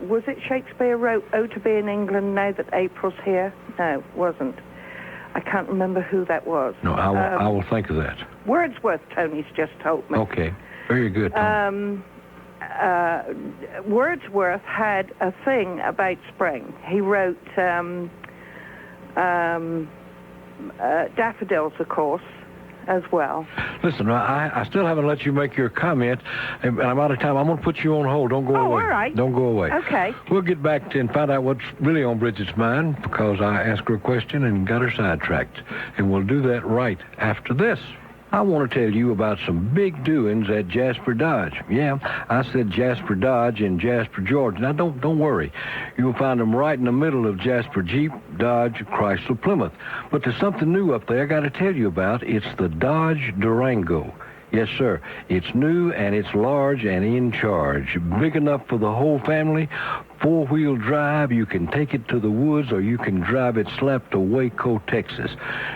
was it Shakespeare wrote "Oh, to be in England now that April's here"? No, it wasn't. I can't remember who that was. No, I will think of that. Wordsworth, Tony's just told me. Okay, very good. Wordsworth had a thing about spring. He wrote daffodils, of course, as well. Listen, I still haven't let you make your comment, and I'm out of time. I'm going to put you on hold. Don't go away. All right. Don't go away. Okay. We'll get back to and find out what's really on Bridget's mind, because I asked her a question and got her sidetracked. And we'll do that right after this. I want to tell you about some big doings at Jasper Dodge. Yeah, I said Jasper Dodge in Jasper, Georgia. Now, don't worry. You'll find them right in the middle of Jasper Jeep, Dodge, Chrysler, Plymouth. But there's something new up there I got to tell you about. It's the Dodge Durango. Yes, sir. It's new, and it's large and in charge. Big enough for the whole family. Four-wheel drive. You can take it to the woods, or you can drive it slap to Waco, Texas.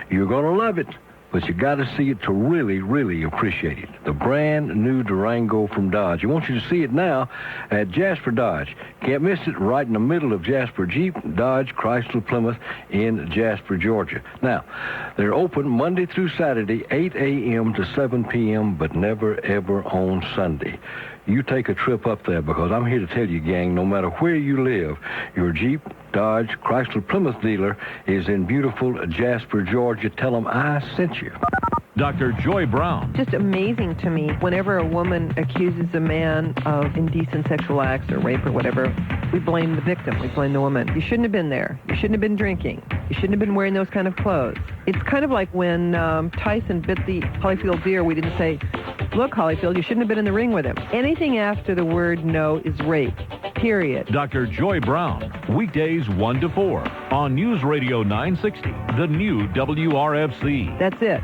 You're going to love it. But you got to see it to really, really appreciate it. The brand new Durango from Dodge. I want you to see it now at Jasper Dodge. Can't miss it, right in the middle of Jasper Jeep, Dodge, Chrysler, Plymouth in Jasper, Georgia. Now, they're open Monday through Saturday, 8 a.m. to 7 p.m., but never, ever on Sunday. You take a trip up there, because I'm here to tell you, gang, no matter where you live, your Jeep, Dodge, Chrysler, Plymouth dealer is in beautiful Jasper, Georgia. Tell them I sent you. Dr. Joy Brown. Just amazing to me. Whenever a woman accuses a man of indecent sexual acts or rape or whatever, we blame the victim. We blame the woman. You shouldn't have been there. You shouldn't have been drinking. You shouldn't have been wearing those kind of clothes. It's kind of like when Tyson bit the Holyfield deer. We didn't say, look, Holyfield, you shouldn't have been in the ring with him. Anything after the word no is rape. Period. Dr. Joy Brown, weekdays 1 to 4 on News Radio 960, the new WRFC. That's it.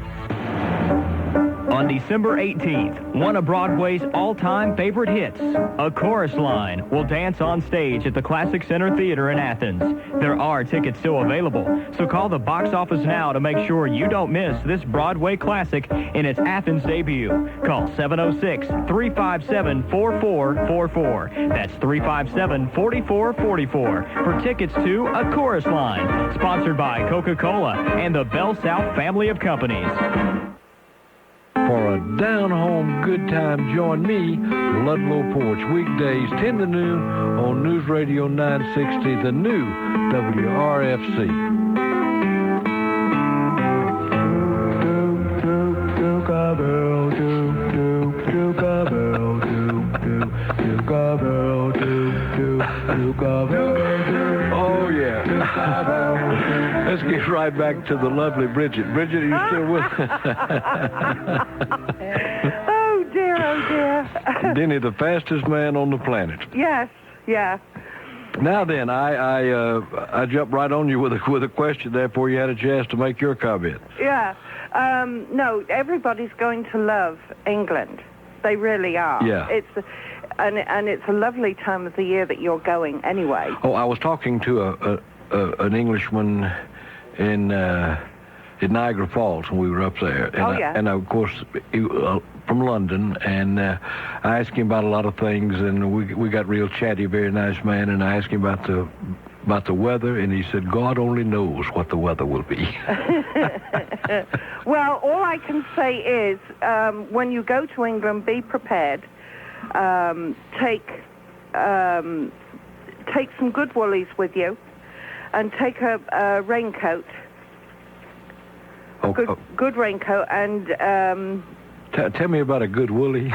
On December 18th, one of Broadway's all-time favorite hits, A Chorus Line, will dance on stage at the Classic Center Theater in Athens. There are tickets still available, so call the box office now to make sure you don't miss this Broadway classic in its Athens debut. Call 706-357-4444. That's 357-4444 for tickets to A Chorus Line, sponsored by Coca-Cola and the Bell South family of companies. For a down-home good time, join me, Ludlow Porch, weekdays 10 to noon on News Radio 960, the new WRFC. Oh, yeah. Let's get right back to the lovely Bridget. Bridget, are you still with us? Oh, dear, oh, dear. Denny, the fastest man on the planet. Yes, yeah. Now then, I jumped right on you with a question there before you had a chance to make your comment. Yeah. No, everybody's going to love England. They really are. Yeah. And it's a lovely time of the year that you're going anyway. Oh, I was talking to an Englishman in Niagara Falls when we were up there. And and of course, from London, and I asked him about a lot of things, and we got real chatty, very nice man, and I asked him about the weather, and he said, God only knows what the weather will be. Well, all I can say is, when you go to England, be prepared. Take some good woolies with you, and take a raincoat. Good raincoat, and tell me about a good woolly.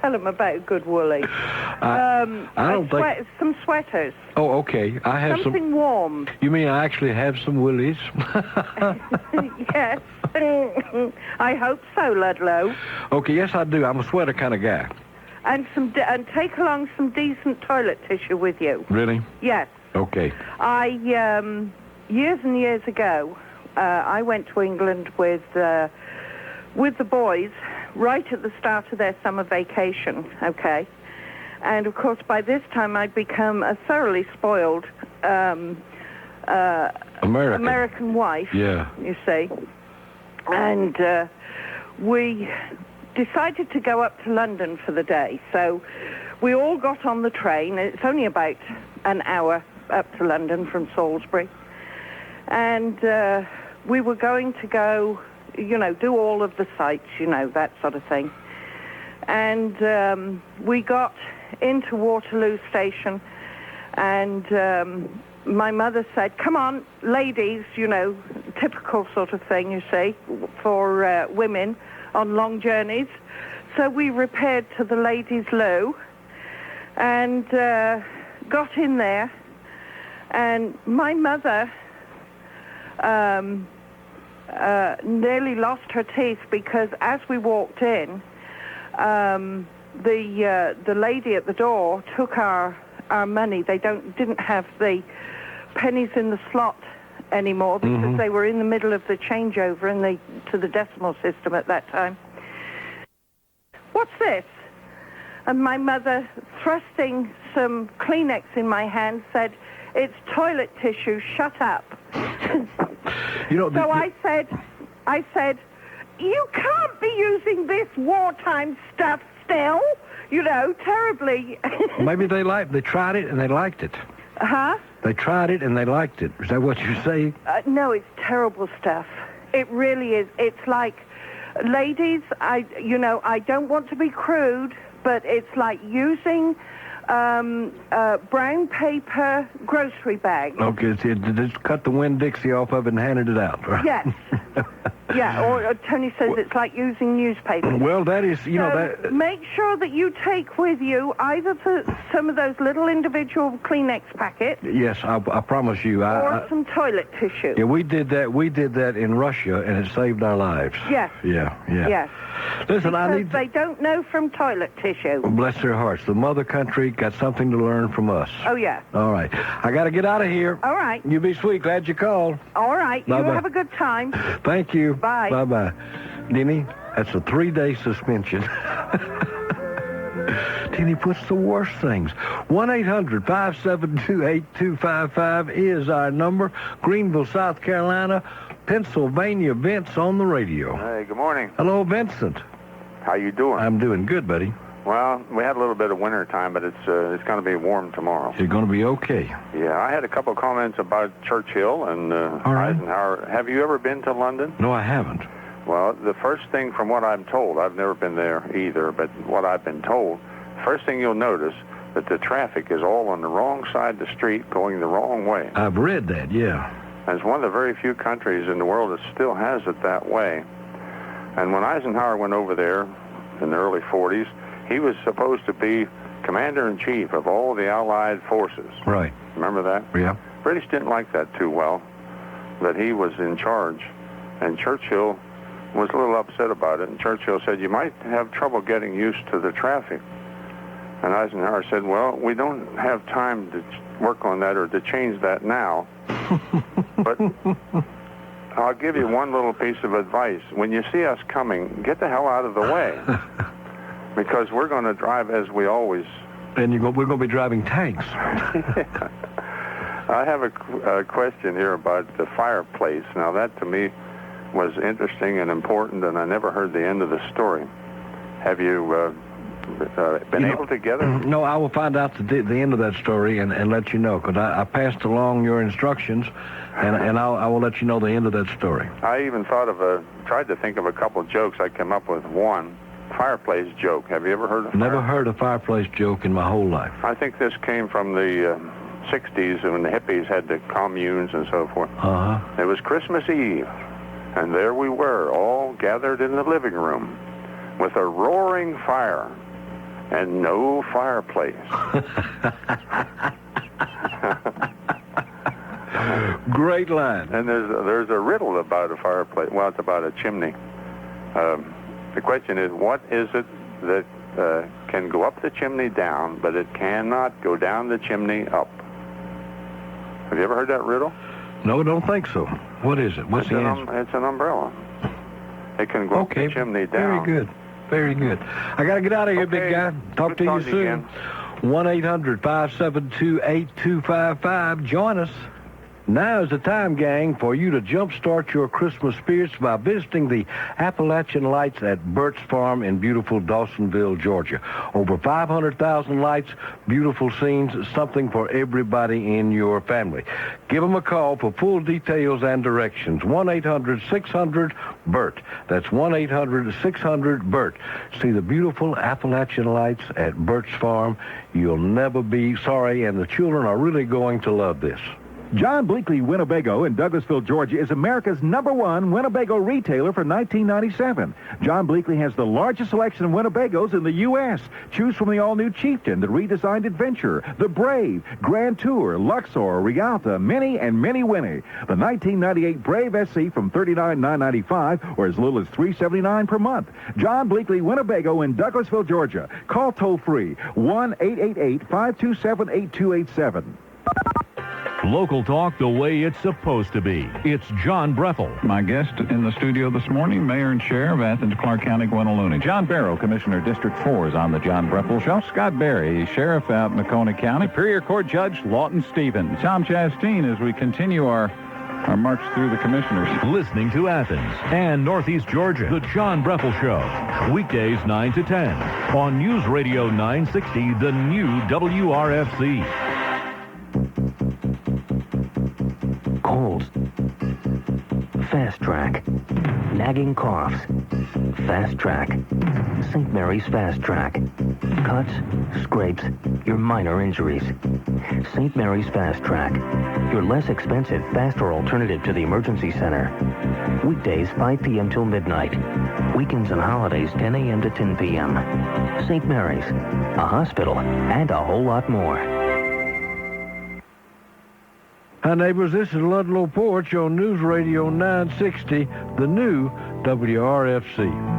Tell them about a good woolly. I don't think... Some sweaters. Oh, okay. I have something warm. You mean I actually have some woolies? Yes. I hope so, Ludlow. Okay, yes, I do. I'm a sweater kind of guy. And take along some decent toilet tissue with you. Really? Yes. Okay. Years and years ago, I went to England with the boys right at the start of their summer vacation, okay? And, of course, by this time, I'd become a thoroughly spoiled American wife, you see. And we decided to go up to London for the day. So we all got on the train. It's only about an hour up to London from Salisbury. And we were going to go, do all of the sights, that sort of thing. And we got into Waterloo Station, and my mother said, come on, ladies, typical sort of thing, you see, for women on long journeys. So we repaired to the ladies' loo and got in there, and my mother nearly lost her teeth because as we walked in, the lady at the door took our money. They didn't have the pennies in the slot anymore because they were in the middle of the changeover to the decimal system at that time. What's this? And my mother, thrusting some Kleenex in my hand, said, it's toilet tissue, shut up. So I said, you can't be using this wartime stuff still, terribly. Maybe they tried it and they liked it. Huh? They tried it and they liked it. Is that what you're saying? No, it's terrible stuff. It really is. It's like, ladies, I don't want to be crude, but it's like using brown paper grocery bags. Okay, so just cut the Winn-Dixie off of it and handed it out, right? Yes. Yeah, or Tony says it's like using newspaper. Well, that is, that... Make sure that you take with you either some of those little individual Kleenex packets. Yes, I promise you. Or some toilet tissue. Yeah, we did that. We did that in Russia, and it saved our lives. Yes. Yeah. Yes. Listen, because they don't know from toilet tissue. Bless their hearts. The mother country got something to learn from us. Oh, yeah. All right. I got to get out of here. All right. You be sweet. Glad you called. All right. Bye-bye. You have a good time. Thank you. Bye. Bye-bye. Jeanie, that's a 3-day suspension. Jeanie puts the worst things. 1-800-572-8255 is our number. Greenville, South Carolina, Pennsylvania. Vince on the radio. Hey, good morning. Hello, Vincent. How you doing? I'm doing good, buddy. Well, we had a little bit of winter time, but it's going to be warm tomorrow. You're going to be okay. Yeah, I had a couple of comments about Churchill and Eisenhower. Have you ever been to London? No, I haven't. Well, the first thing from what I'm told, I've never been there either, but what I've been told, first thing you'll notice that the traffic is all on the wrong side of the street going the wrong way. I've read that, yeah. And it's one of the very few countries in the world that still has it that way. And when Eisenhower went over there in the early 40s, he was supposed to be commander-in-chief of all the Allied forces. Right. Remember that? Yeah. British didn't like that too well, that he was in charge. And Churchill was a little upset about it. And Churchill said, you might have trouble getting used to the traffic. And Eisenhower said, well, we don't have time to work on that or to change that now. But I'll give you one little piece of advice. When you see us coming, get the hell out of the way. Because we're going to drive as we always... And we're going to be driving tanks. I have a question here about the fireplace. Now, that to me was interesting and important, and I never heard the end of the story. Have you been able to get it? No, I will find out the end of that story and let you know, because I passed along your instructions, and I will let you know the end of that story. I even tried to think of a couple of jokes. I came up with one. Fireplace joke. Have you ever heard of Never heard a fireplace joke in my whole life. I think this came from the 60s when the hippies had the communes and so forth. Uh-huh. It was Christmas Eve, and there we were, all gathered in the living room with a roaring fire and no fireplace. Great line. And there's a riddle about a fireplace. Well, it's about a chimney. The question is, what is it that can go up the chimney down, but it cannot go down the chimney up. Have you ever heard that riddle? No, don't think so. What is it? What's the answer? It's an umbrella. It can go up the chimney down. Very good. Very good. I got to get out of here, big guy. Talk to you soon. 1-800-572-8255. Join us. Now is the time, gang, for you to jumpstart your Christmas spirits by visiting the Appalachian Lights at Burt's Farm in beautiful Dawsonville, Georgia. Over 500,000 lights, beautiful scenes, something for everybody in your family. Give them a call for full details and directions. 1-800-600-BURT. That's 1-800-600-BURT. See the beautiful Appalachian Lights at Burt's Farm. You'll never be sorry, and the children are really going to love this. John Bleakley Winnebago in Douglasville, Georgia is America's #1 Winnebago retailer for 1997. John Bleakley has the largest selection of Winnebagos in the U.S. Choose from the all-new Chieftain, the redesigned Adventure, the Brave, Grand Tour, Luxor, Rialta, Mini, and Mini Winnie. The 1998 Brave SC from $39,995 or as little as $379 per month. John Bleakley Winnebago in Douglasville, Georgia. Call toll-free 1-888-527-8287. Local talk the way it's supposed to be. It's John Breffel. My guest in the studio this morning, Mayor and Sheriff of Athens, Clark County, Gwinnett. John Barrow, Commissioner, District 4, is on the John Breffel Show. Scott Berry, Sheriff out in Macona County. Superior Court Judge Lawton Stevens. Tom Chastain as we continue our march through the commissioners. Listening to Athens and Northeast Georgia. The John Breffel Show. Weekdays 9 to 10 on News Radio 960, the new WRFC. Colds, Fast Track, nagging coughs, Fast Track, St. Mary's Fast Track, cuts, scrapes, your minor injuries. St. Mary's Fast Track, your less expensive, faster alternative to the emergency center. Weekdays 5 p.m. till midnight. Weekends and holidays 10 a.m. to 10 p.m. St. Mary's, a hospital, and a whole lot more. Hi, neighbors. This is Ludlow Porch on News Radio 960, the new WRFC.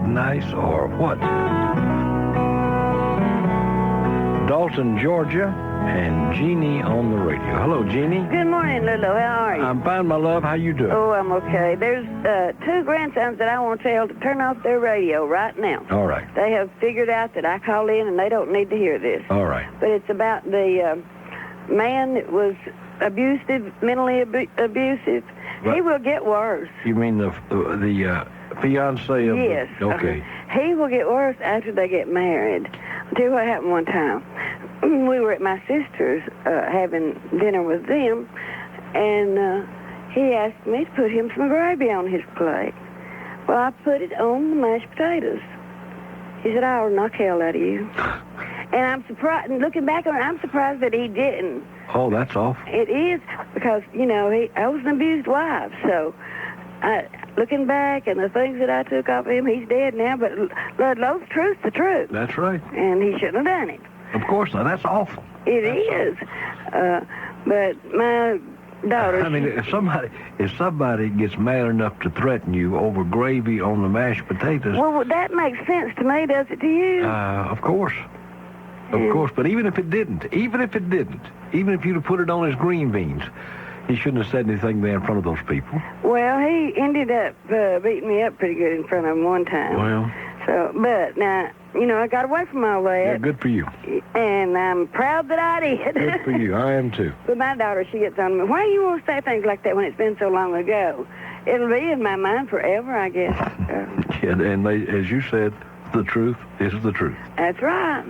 Nice or what? Dalton, Georgia, and Jeanie on the radio. Hello, Jeanie. Good morning, Ludlow. How are you? I'm fine, my love. How you doing? Oh, I'm okay. There's two grandsons that I want to tell to turn off their radio right now. All right. They have figured out that I call in and they don't need to hear this. All right. But it's about the man that was abusive, mentally abusive. What? He will get worse. You mean the fiance of Yes. Okay. He will get worse after they get married. I'll tell you what happened one time. We were at my sister's having dinner with them, and he asked me to put him some gravy on his plate. Well, I put it on the mashed potatoes. He said, I'll knock hell out of you. And I'm surprised, looking back on it, I'm surprised that he didn't. Oh, that's awful. It is, because, you know, I was an abused wife, so looking back and the things that I took off him, he's dead now, but Ludlow, the truth's the truth. That's right. And he shouldn't have done it. Of course not. That's awful. It is. But my daughter... I mean, if somebody gets mad enough to threaten you over gravy on the mashed potatoes... Well, that makes sense to me, does it to you? Of course. Of course. But even if it didn't, even if you'd have put it on his green beans, he shouldn't have said anything there in front of those people. Well, he ended up beating me up pretty good in front of him one time. Well... So, but now, you know, I got away from all that. Yeah, good for you. And I'm proud that I did. Good for you. I am too. But my daughter, she gets on me. Why do you want to say things like that when it's been so long ago? It'll be in my mind forever, I guess. And they, as you said, the truth is the truth. That's right.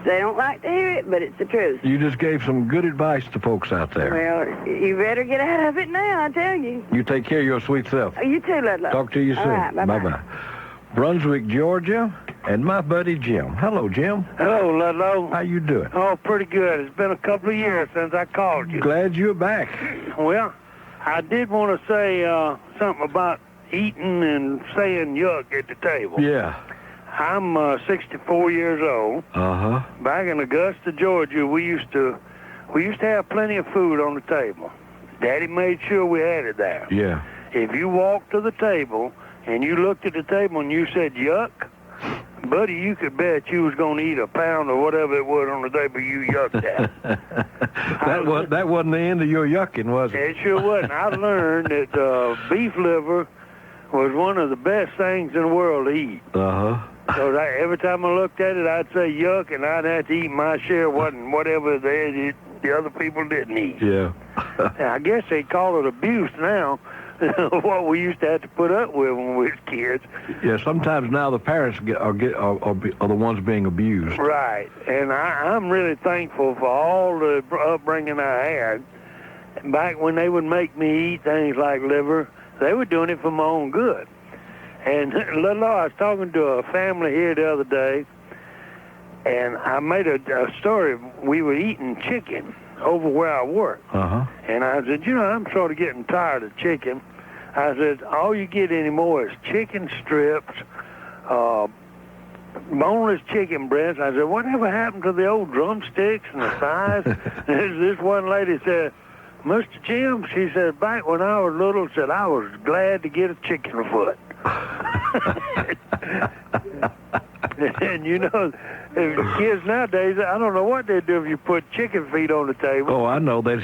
They don't like to hear it, but it's the truth. You just gave some good advice to folks out there. Well, you better get out of it now, I tell you. You take care of your sweet self. You too, Ludlow. Talk to you soon. All right, bye-bye. Bye-bye. Brunswick, Georgia, and my buddy Jim. Hello, Jim. Hello, Ludlow. How you doing? Oh, pretty good. It's been a couple of years since I called you. Glad you're back. Well, I did want to say something about eating and saying yuck at the table. Yeah. I'm 64 years old. Uh-huh. Back in Augusta, Georgia, we used to have plenty of food on the table. Daddy made sure we had it there. Yeah. If you walked to the table and you looked at the table and you said yuck, buddy, you could bet you was going to eat a pound or whatever it was on the table you yucked at. that wasn't the end of your yucking, was it? It sure wasn't. I learned that beef liver was one of the best things in the world to eat. Uh-huh. So every time I looked at it, I'd say yuck, and I'd have to eat my share of whatever the other people didn't eat. Yeah. I guess they call it abuse now, what we used to have to put up with when we was kids. Yeah, sometimes now the parents are the ones being abused. Right, and I'm really thankful for all the upbringing I had. Back when they would make me eat things like liver, they were doing it for my own good. And I was talking to a family here the other day, and I made a story. We were eating chicken over where I work. Uh-huh. And I said, I'm sort of getting tired of chicken. I said, all you get anymore is chicken strips, boneless chicken breasts. I said, whatever happened to the old drumsticks and the thighs? This one lady said, Mr. Jim, she said, back when I was little, said I was glad to get a chicken foot. And kids nowadays, I don't know what they'd do if you put chicken feet on the table. Oh, I know. They'd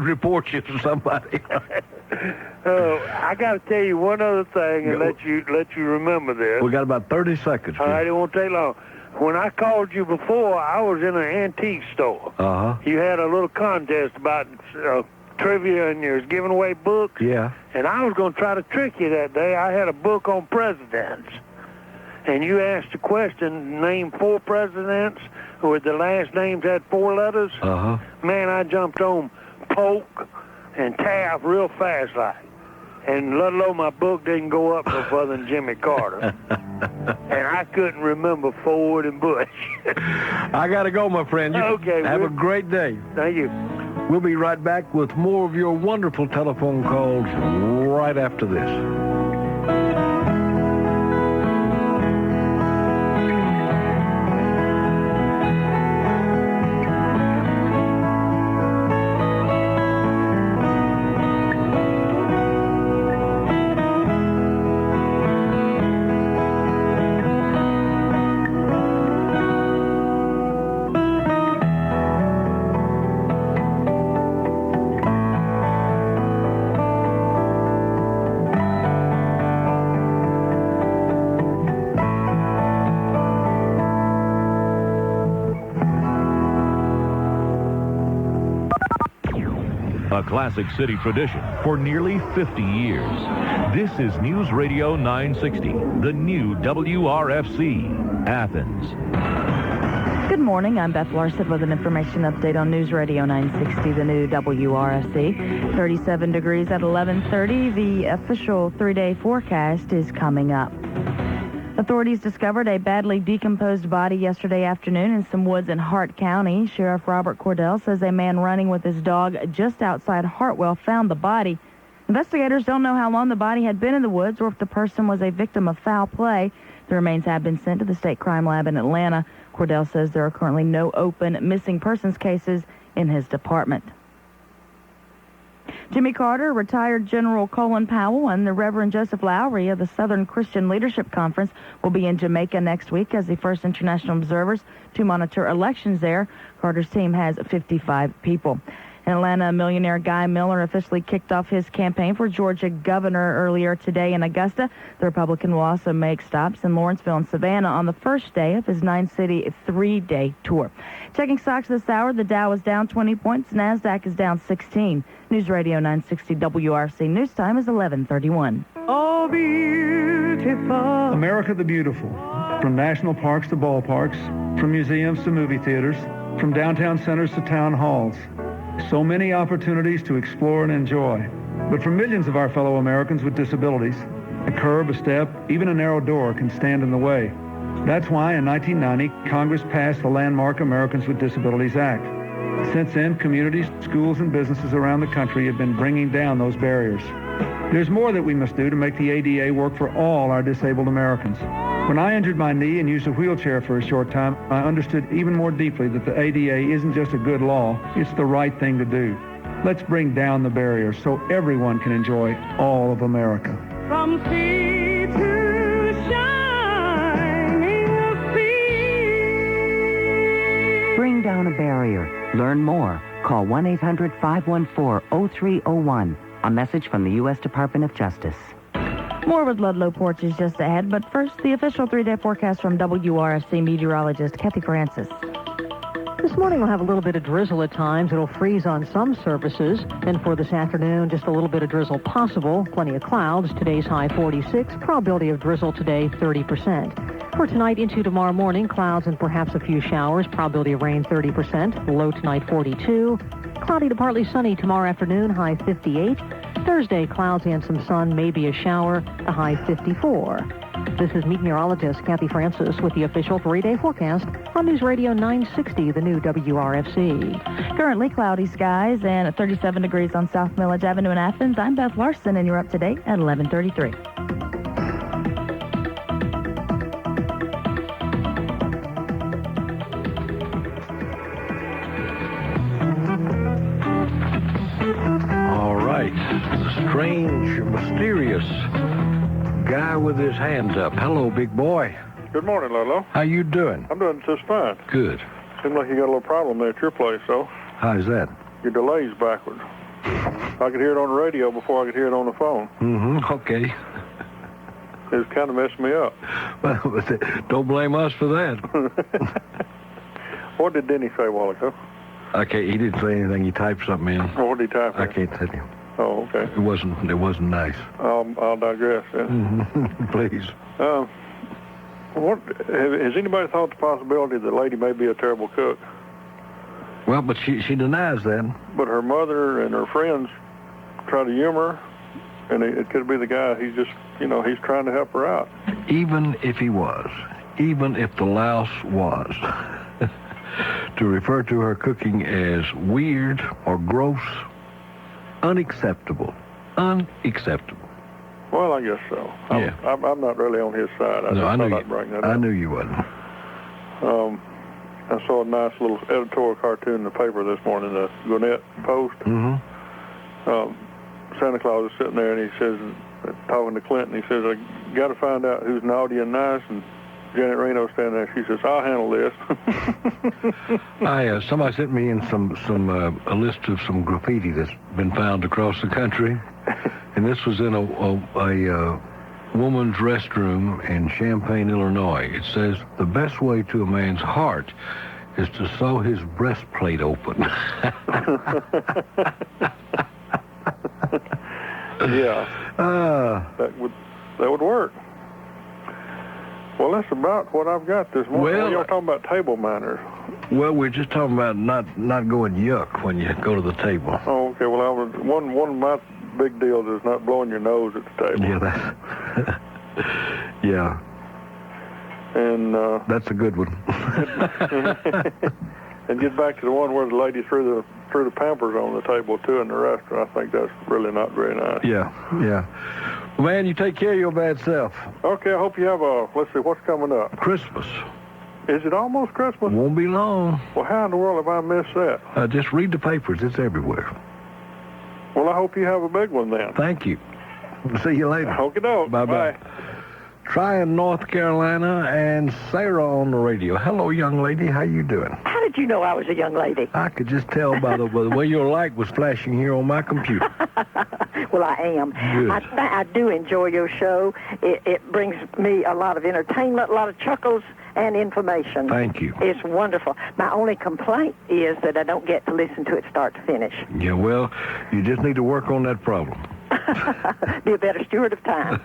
report you to somebody. I got to tell you one other thing and let you remember this. We got about 30 seconds. All right, it won't take long. When I called you before, I was in an antique store. Uh-huh. You had a little contest about trivia, and you was giving away books. Yeah. And I was going to try to trick you that day. I had a book on presidents. And you asked the question, name 4 presidents with the last names had 4 letters. Uh-huh. Man, I jumped on Polk and Taft real fast like. And Ludlow, my book didn't go up no further than Jimmy Carter. And I couldn't remember Ford and Bush. I got to go, my friend. Okay. Have a great day. Thank you. We'll be right back with more of your wonderful telephone calls right after this. A classic city tradition for nearly 50 years. This is News Radio 960, the new WRFC Athens. Good morning. I'm Beth Larson with an information update on News Radio 960, the new WRFC. 37 degrees at 11:30. The official 3-day forecast is coming up. Authorities discovered a badly decomposed body yesterday afternoon in some woods in Hart County. Sheriff Robert Cordell says a man running with his dog just outside Hartwell found the body. Investigators don't know how long the body had been in the woods or if the person was a victim of foul play. The remains have been sent to the State Crime Lab in Atlanta. Cordell says there are currently no open missing persons cases in his department. Jimmy Carter, retired General Colin Powell, and the Reverend Joseph Lowry of the Southern Christian Leadership Conference will be in Jamaica next week as the first international observers to monitor elections there. Carter's team has 55 people. In Atlanta, millionaire Guy Miller officially kicked off his campaign for Georgia governor earlier today in Augusta. The Republican will also make stops in Lawrenceville and Savannah on the first day of his 9-city 3-day tour. Checking stocks this hour, the Dow is down 20 points. NASDAQ is down 16. News Radio 960 WRFC News Time is 11:31. Oh, beautiful. America the Beautiful. From national parks to ballparks, from museums to movie theaters, from downtown centers to town halls. So many opportunities to explore and enjoy. But for millions of our fellow Americans with disabilities, A curb, a step, even a narrow door can stand in the way. That's why in 1990, Congress passed the landmark Americans with Disabilities Act. Since then, communities, schools, and businesses around the country have been bringing down those barriers. There's more that we must do to make the ADA work for all our disabled Americans. When I injured my knee and used a wheelchair for a short time, I understood even more deeply that the ADA isn't just a good law, it's the right thing to do. Let's bring down the barriers so everyone can enjoy all of America. From sea to shining sea. Bring down a barrier. Learn more. Call 1-800-514-0301. A message from the U.S. Department of Justice. More with Ludlow Porch is just ahead, but first, the official 3-day forecast from WRFC meteorologist Kathy Francis. This morning we'll have a little bit of drizzle at times. It'll freeze on some surfaces. And for this afternoon, just a little bit of drizzle possible. Plenty of clouds. Today's high 46. Probability of drizzle today 30%. For tonight into tomorrow morning, clouds and perhaps a few showers. Probability of rain 30%. Low tonight 42. Cloudy to partly sunny tomorrow afternoon, high 58. Thursday, clouds and some sun, maybe a shower, a high 54. This is meteorologist Kathy Francis with the official 3-day forecast on News Radio 960, the new WRFC. Currently cloudy skies and at 37 degrees on South Millage Avenue in Athens. I'm Beth Larson, and you're up to date at 11:33. The strange, mysterious guy with his hands up. Hello, big boy. Good morning, Ludlow. How you doing? I'm doing just fine. Good. Seems like you got a little problem there at your place, though. How's that? Your delay's backwards. I could hear it on the radio before I could hear it on the phone. Okay. It's kind of messed me up. Well, don't blame us for that. What did Denny say a while ago? Okay, he didn't say anything. He typed something in. What did he type in? I can't tell you. Oh, okay. It wasn't nice. I'll digress then. Please. Has anybody thought the possibility that the lady may be a terrible cook? Well, but she denies that. But her mother and her friends try to humor her, and it could be the guy. He's just, he's trying to help her out. Even if he was, even if the louse was, to refer to her cooking as weird or gross, unacceptable. Unacceptable. Well, I guess so. Yeah. I'm not really on his side. I knew you wasn't. I saw a nice little editorial cartoon in the paper this morning, the Gwinnett Post. Santa Claus is sitting there, and he says, talking to Clinton, he says, I got to find out who's naughty and nice, and Janet Reno's standing there. She says, I'll handle this. Somebody sent me in a list of some graffiti that's been found across the country, and this was in a woman's restroom in Champaign, Illinois. It says, the best way to a man's heart is to sew his breastplate open. Yeah. That would work. Well, that's about what I've got this morning. Well, you're talking about table manners. Well, we're just talking about not going yuck when you go to the table. Oh, okay. Well, one of my big deals is not blowing your nose at the table. Yeah, yeah. And that's a good one. And get back to the one where the lady threw the Pampers on the table too in the restaurant. I think that's really not very nice. Yeah. Well, man, you take care of your bad self. Okay, I hope you have let's see, what's coming up? Christmas. Is it almost Christmas? Won't be long. Well, how in the world have I missed that? Just read the papers. It's everywhere. Well, I hope you have a big one then. Thank you. See you later. Okie doke. Bye-bye. Trion, North Carolina, and Sarah on the radio. Hello, young lady. How you doing? How did you know I was a young lady? I could just tell by the way your light was flashing here on my computer. Well, I am. Good. I do enjoy your show. It brings me a lot of entertainment, a lot of chuckles, and information. Thank you. It's wonderful. My only complaint is that I don't get to listen to it start to finish. Yeah, well, you just need to work on that problem. Be a better steward of time.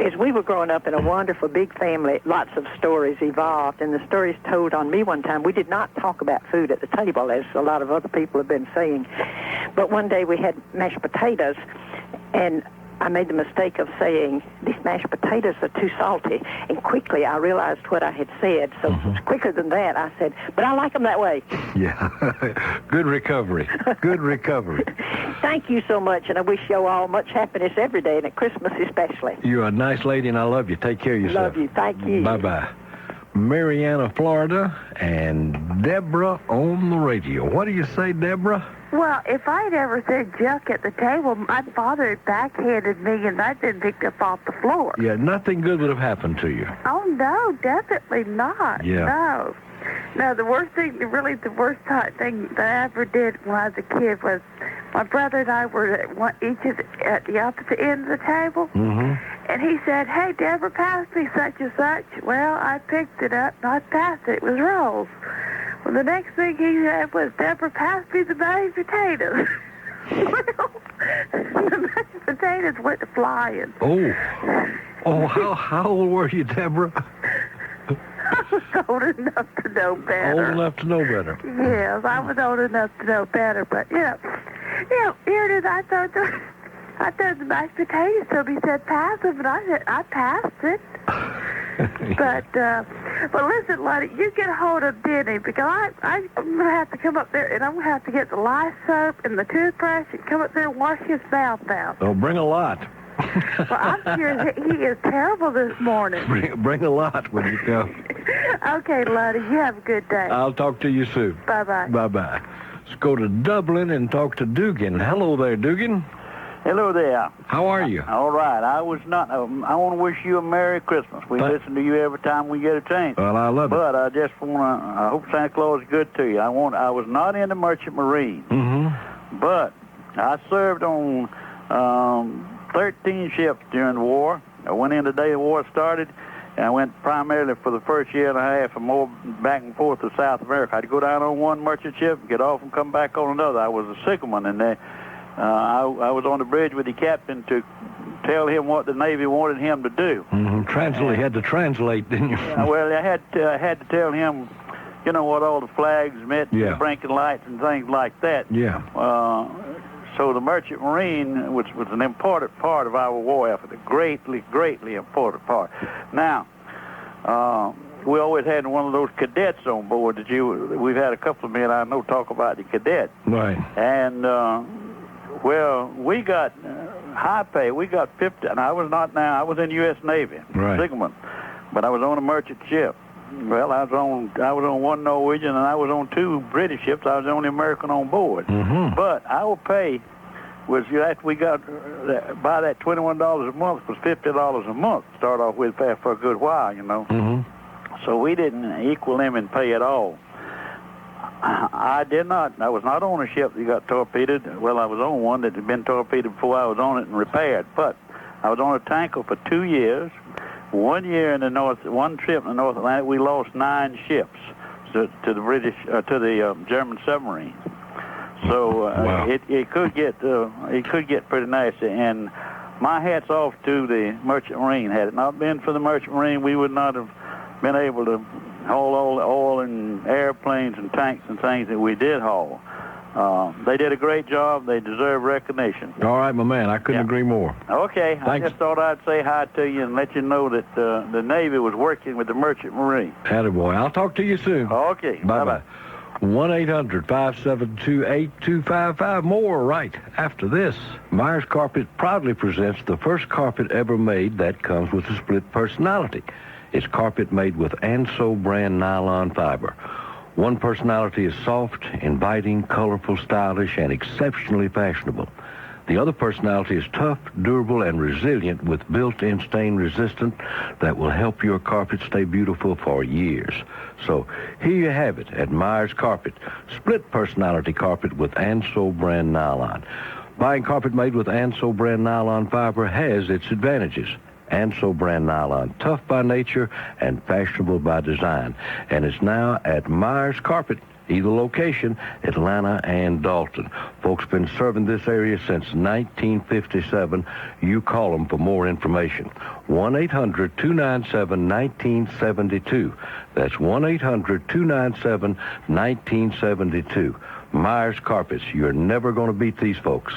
As we were growing up in a wonderful big family, lots of stories evolved, and the stories told on me one time. We did not talk about food at the table, as a lot of other people have been saying. But one day we had mashed potatoes, and I made the mistake of saying, these mashed potatoes are too salty. And quickly I realized what I had said. So quicker than that, I said, but I like them that way. Yeah. Good recovery. Good recovery. Thank you so much, and I wish you all much happiness every day, and at Christmas especially. You're a nice lady, and I love you. Take care of yourself. Love you. Thank you. Bye-bye. Marietta, Florida, and Deborah on the radio. What do you say, Deborah? Well, if I'd ever said junk at the table, my father had backhanded me and I'd been picked up off the floor. Yeah, nothing good would have happened to you. Oh, no, definitely not. Yeah. No. No, the worst thing that I ever did when I was a kid was my brother and I were at the opposite end of the table. And he said, hey, Deborah, pass me such and such. Well, I picked it up and I passed it. It was rolls. Well, the next thing he said was, Deborah, pass me the mashed potatoes. Well, the mashed potatoes went flying. Oh, how old were you, Deborah? I was old enough to know better. Old enough to know better. Yes, I was old enough to know better, but, here it is. I thought the mashed potatoes to me, said pass them, and I said, I passed it. But listen, Lottie, you get a hold of Denny, because I'm going to have to come up there, and I'm going to have to get the lye soap and the toothbrush and come up there and wash his mouth out. Oh, bring a lot. Well, I'm sure that he is terrible this morning. Bring a lot when you come. Okay, Lottie, you have a good day. I'll talk to you soon. Bye-bye. Bye-bye. Let's go to Dublin and talk to Dougan. Hello there, Dougan. Hello there. How are you? All right. I want to wish you a Merry Christmas. We listen to you every time we get a chance. Well, I love it. But I just I hope Santa Claus is good to you. I was not in the Merchant Marine. But I served on 13 ships during the war. I went in the day the war started, and I went primarily for the first year and a half and more back and forth to South America. I'd go down on one merchant ship, get off, and come back on another. I was a signalman, and I was on the bridge with the captain to tell him what the Navy wanted him to do. You had to translate, didn't you? Well, I had to tell him, what all the flags meant, the blinking lights and things like that. Yeah. So the Merchant Marine, which was an important part of our war effort, a greatly, greatly important part. Now, we always had one of those cadets on board we've had a couple of men I know talk about the cadet. Right. And, we got high pay. We got 50, and I was in U.S. Navy, signalman, but I was on a merchant ship. Well, I was on one Norwegian, and I was on two British ships. I was the only American on board. But our pay was, after we got by that $21 a month was $50 a month to start off with for a good while, So we didn't equal them in pay at all. I was not on a ship that got torpedoed. Well, I was on one that had been torpedoed before I was on it and repaired. But I was on a tanker for 2 years. 1 year one trip in the North Atlantic, we lost 9 ships to the German submarines. So it could get pretty nasty. And my hat's off to the Merchant Marine. Had it not been for the Merchant Marine, we would not have been able to haul all the oil and airplanes and tanks and things that we did haul. They did a great job. They deserve recognition. All right, my man. I couldn't agree more. Okay. Thanks. I just thought I'd say hi to you and let you know that the Navy was working with the Merchant Marine. Attaboy. I'll talk to you soon. Okay. Bye-bye. 1-800-572-8255. More right after this. Myers Carpet proudly presents the first carpet ever made that comes with a split personality. It's carpet made with Anso brand nylon fiber. One personality is soft, inviting, colorful, stylish, and exceptionally fashionable. The other personality is tough, durable, and resilient with built-in stain resistant that will help your carpet stay beautiful for years. So here you have it at Myers Carpet. Split personality carpet with Anso brand nylon. Buying carpet made with Anso brand nylon fiber has its advantages. Anso brand nylon, tough by nature and fashionable by design. And it's now at Myers Carpet, either location, Atlanta and Dalton. Folks been serving this area since 1957. You call them for more information. 1-800-297-1972. That's 1-800-297-1972. Myers Carpets. You're never going to beat these folks.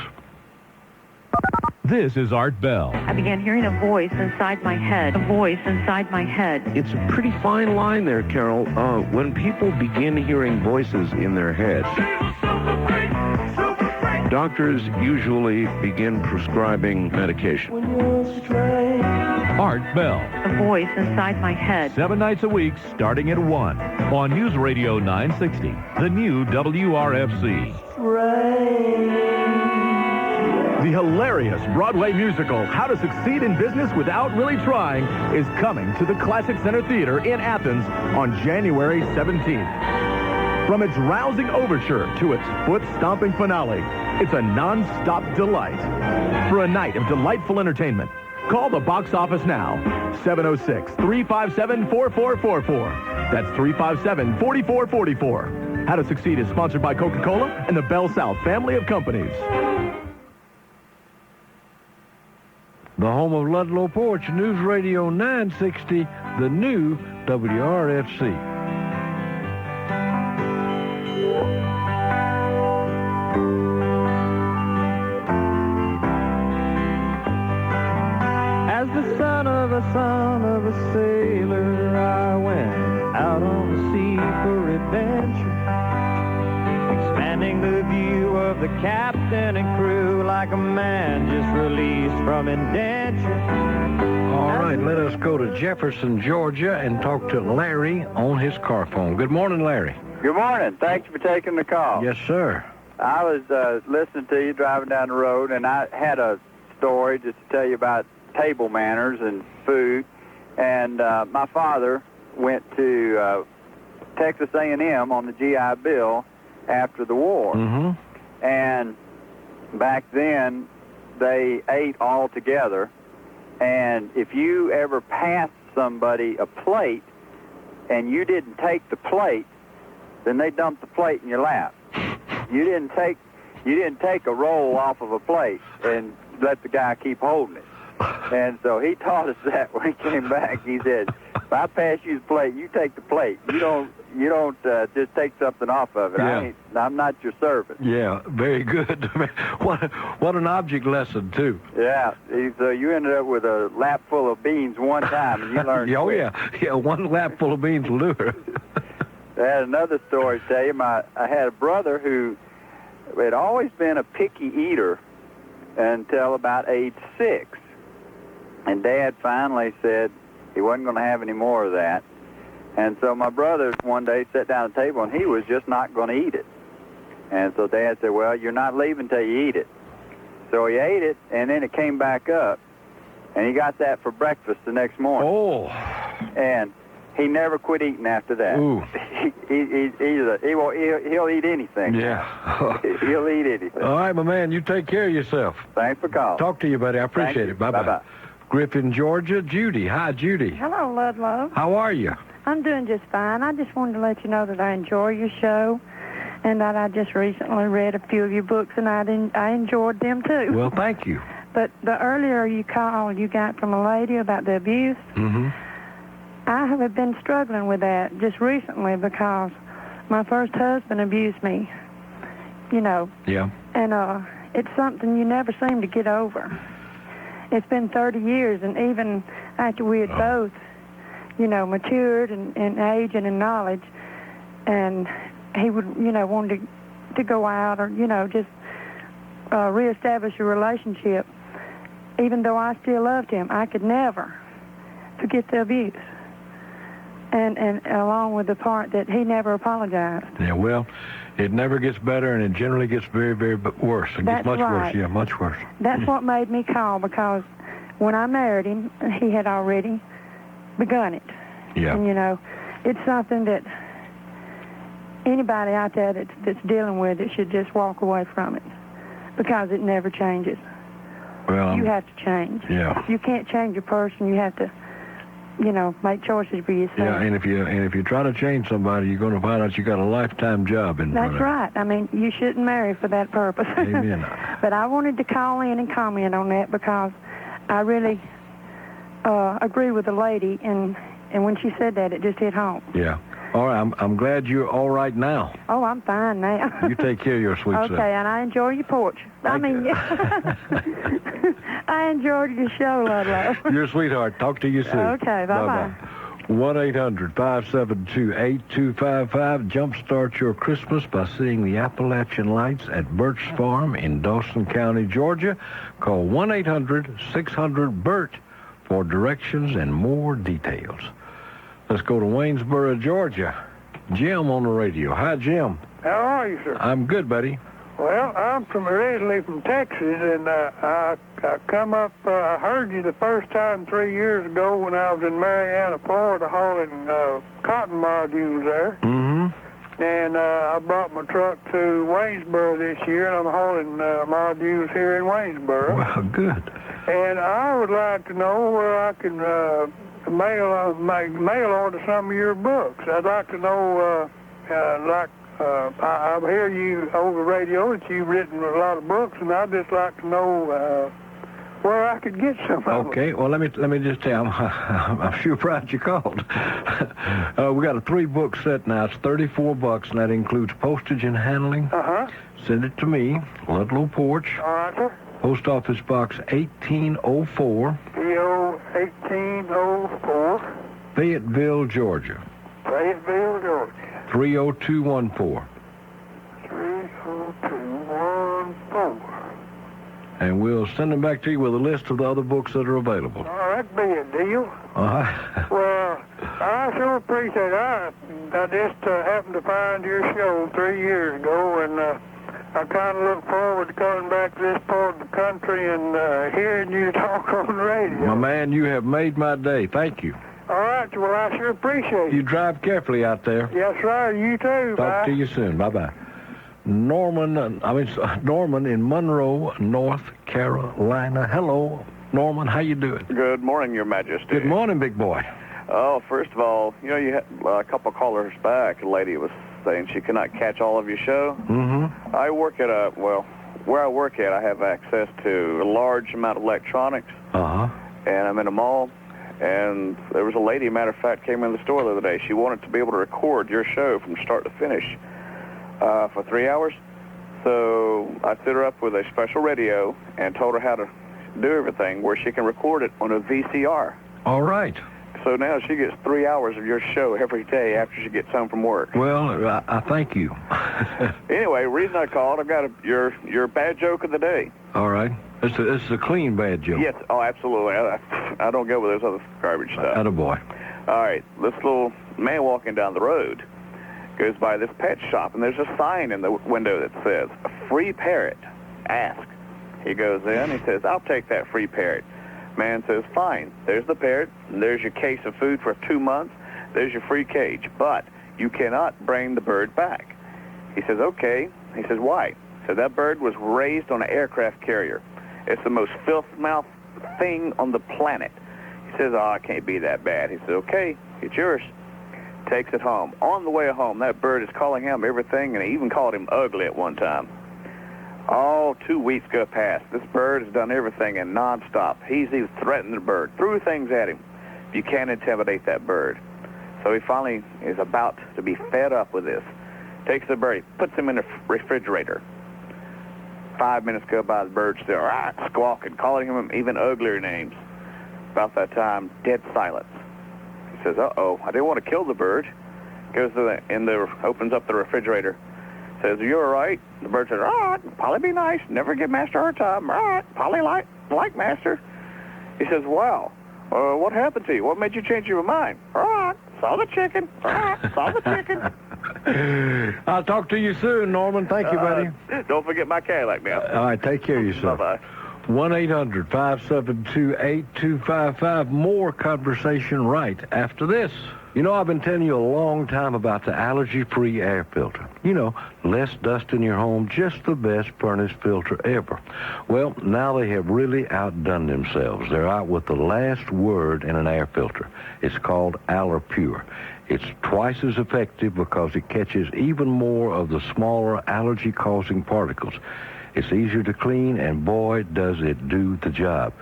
This is Art Bell. I began hearing a voice inside my head. A voice inside my head. It's a pretty fine line there, Carol. When people begin hearing voices in their head, doctors usually begin prescribing medication. Art Bell. A voice inside my head. 7 nights a week, starting at 1 on News Radio 960, the new WRFC. The hilarious Broadway musical, How to Succeed in Business Without Really Trying, is coming to the Classic Center Theater in Athens on January 17th. From its rousing overture to its foot-stomping finale, it's a non-stop delight. For a night of delightful entertainment, call the box office now, 706-357-4444. That's 357-4444. How to Succeed is sponsored by Coca-Cola and the Bell South family of companies. The home of Ludlow Porch, News Radio 960, the new WRFC. As the son of a sailor, I went out on the sea for adventure, expanding the view of the captain and crew like a man just released from indenture. All right, let us go to Jefferson, Georgia, and talk to Larry on his car phone. Good morning, Larry. Good morning. Thanks for taking the call. Yes, sir. I was listening to you driving down the road, and I had a story just to tell you about table manners and food. And my father went to Texas A&M on the GI Bill after the war. Mm-hmm. And back then, they ate all together. And if you ever passed somebody a plate and you didn't take the plate, then they dumped the plate in your lap. You didn't take a roll off of a plate and let the guy keep holding it. And so he taught us that when he came back. He said, if I pass you the plate, you take the plate. You don't just take something off of it. Yeah. I'm not your servant. Yeah, very good. What an object lesson, too. Yeah, so you ended up with a lap full of beans one time, and you learned. Oh, yeah. Yeah, one lap full of beans will do it. I had another story to tell you. I had a brother who had always been a picky eater until about age 6. And Dad finally said he wasn't going to have any more of that. And so my brother one day sat down at the table, and he was just not going to eat it. And so Dad said, well, you're not leaving till you eat it. So he ate it, and then it came back up, and he got that for breakfast the next morning. Oh. And he never quit eating after that. Ooh. He'll eat anything. Yeah. He'll eat anything. All right, my man, you take care of yourself. Thanks for calling. Talk to you, buddy. I appreciate it. Bye-bye. Bye-bye. Griffin, Georgia. Judy. Hi, Judy. Hello, Ludlow. How are you? I'm doing just fine. I just wanted to let you know that I enjoy your show and that I just recently read a few of your books, and I enjoyed them, too. Well, thank you. But the earlier you called, you got from a lady about the abuse. Mm-hmm. I have been struggling with that just recently because my first husband abused me, you know. Yeah. And it's something you never seem to get over. It's been 30 years, and even after we had both, you know, matured in age and in knowledge, and he would, you know, want to go out or, you know, just reestablish a relationship. Even though I still loved him, I could never forget the abuse. And along with the part that he never apologized. Yeah, well, it never gets better, and it generally gets very, very worse. It gets much worse. Yeah, much worse. That's what made me call, because when I married him, he had already begun it. Yeah. And, you know, it's something that anybody out there that's dealing with it should just walk away from it, because it never changes. Well, you have to change. Yeah. You can't change a person. You have to, you know, make choices for yourself. Yeah, and if you try to change somebody, you're going to find out you got a lifetime job in front of you. That's right. I mean, you shouldn't marry for that purpose. Amen. But I wanted to call in and comment on that because I really agree with the lady, and when she said that, it just hit home. Yeah. All right, I'm glad you're all right now. Oh, I'm fine now. You take care of your sweet self. Okay, and I enjoy your porch. I enjoyed your show, Ludlow. You're a sweetheart. Talk to you soon. Okay, bye-bye. 1-800-572-8255. Jumpstart your Christmas by seeing the Appalachian Lights at Birch Farm in Dawson County, Georgia. Call 1-800-600-BERT for directions and more details. Let's go to Waynesboro, Georgia. Jim on the radio. Hi, Jim. How are you, sir? I'm good, buddy. Well, I'm originally from Texas, and I come up, I heard you the first time 3 years ago when I was in Marietta, Florida, hauling cotton modules there. Mm-hmm. And I brought my truck to Waynesboro this year, and I'm hauling modules here in Waynesboro. Well, good. And I would like to know where I can mail order some of your books. I'd like to know, I hear you over the radio that you've written a lot of books, and I'd just like to know where I could get some of them. Okay, well, let me just tell you, I'm sure proud you called. We got a 3-book set now. It's $34, and that includes postage and handling. Uh-huh. Send it to me, Ludlow Porch. All right, sir. Post Office Box 1804. P.O. 1804. Fayetteville, Georgia. Fayetteville, Georgia. 30214. 30214. And we'll send them back to you with a list of the other books that are available. Oh, that'd be a deal. Well, I sure appreciate it. I just happened to find your show 3 years ago, and I kind of look forward to coming back to this part of the country and hearing you talk on the radio. My man, you have made my day. Thank you. All right, well, I sure appreciate it. You drive carefully out there. Yes, sir. You too. Talk to you soon. Bye-bye. Norman in Monroe, North Carolina. Hello, Norman. How you doing? Good morning, Your Majesty. Good morning, big boy. Oh, first of all, you had a couple callers back. A lady was saying she could not catch all of your show. Mm-hmm. I work at where I work at, I have access to a large amount of electronics. Uh-huh. And I'm in a mall. And there was a lady, matter of fact, came in the store the other day. She wanted to be able to record your show from start to finish for 3 hours. So I set her up with a special radio and told her how to do everything where she can record it on a VCR. All right. So now she gets 3 hours of your show every day after she gets home from work. Well, I thank you. Anyway, reason I called, I've got your bad joke of the day. All right. This is a clean bad joke. Yes, oh, absolutely. I don't go with those other garbage stuff. Attaboy. All right, this little man walking down the road goes by this pet shop, and there's a sign in the window that says, "Free parrot, ask." He goes in, he says, "I'll take that free parrot." Man says, "Fine, there's the parrot, and there's your case of food for 2 months, there's your free cage, but you cannot bring the bird back." He says, "Okay." He says, "Why?" So that bird was raised on an aircraft carrier. It's the most filth-mouthed thing on the planet. He says, "Oh, it can't be that bad." He says, "Okay, it's yours." Takes it home. On the way home, that bird is calling him everything, and he even called him ugly at one time. All 2 weeks go past. This bird has done everything and nonstop. He's even threatened the bird, threw things at him. You can't intimidate that bird. So he finally is about to be fed up with this. Takes the bird, puts him in the refrigerator. 5 minutes go by, the bird's still squawking, calling him even uglier names. About that time, dead silence. He says, "Uh-oh, I didn't want to kill the bird." Goes to opens up the refrigerator. Says, "Are you all right?" The bird says, "All right, Polly be nice, never give Master her time. All right, Polly like Master." He says, "Wow, what happened to you? What made you change your mind?" "All right, saw the chicken. All right, saw the chicken." I'll talk to you soon, Norman. Thank you, buddy. Don't forget my Cadillac now. All right, take care of yourself. Bye-bye. 1-800-572-8255. More conversation right after this. You know, I've been telling you a long time about the allergy-free air filter. You know, less dust in your home, just the best furnace filter ever. Well, now they have really outdone themselves. They're out with the last word in an air filter. It's called AllerPure. It's twice as effective because it catches even more of the smaller allergy-causing particles. It's easier to clean, and boy, does it do the job.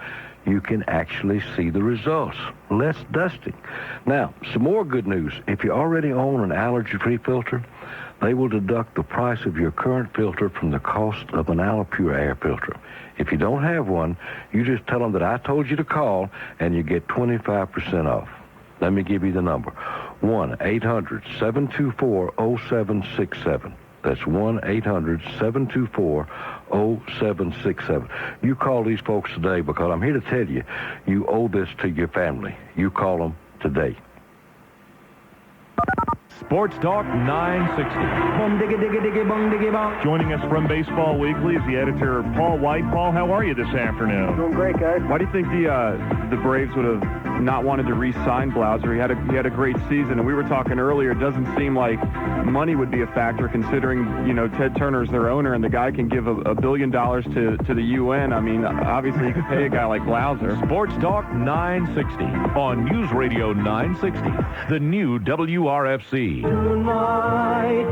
you can actually see the results. Less dusting. Now, some more good news. If you already own an allergy-free filter, they will deduct the price of your current filter from the cost of an Alapure air filter. If you don't have one, you just tell them that I told you to call, and you get 25% off. Let me give you the number. 1-800-724-0767. That's 1-800-724-0767. You call these folks today, because I'm here to tell you, you owe this to your family. You call them today. Sports Talk 960. Joining us from Baseball Weekly is the editor, Paul White. Paul, how are you this afternoon? Doing great, guys. Why do you think the Braves would have not wanted to re-sign Blauser? He had a great season, and we were talking earlier, it doesn't seem like money would be a factor, considering, Ted Turner's their owner, and the guy can give $1 billion to the UN. I mean, obviously, you could pay a guy like Blauser. Sports Talk 960 on News Radio 960, the new WRFC. Tonight,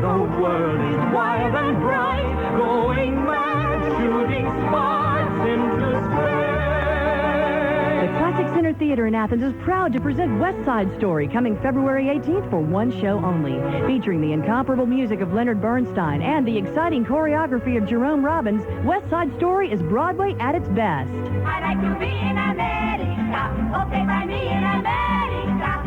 the world is wild and bright, going mad, shooting sparks into space. The Classic Center Theater in Athens is proud to present West Side Story, coming February 18th for one show only. Featuring the incomparable music of Leonard Bernstein and the exciting choreography of Jerome Robbins, West Side Story is Broadway at its best. I like to be in America, okay by me in America.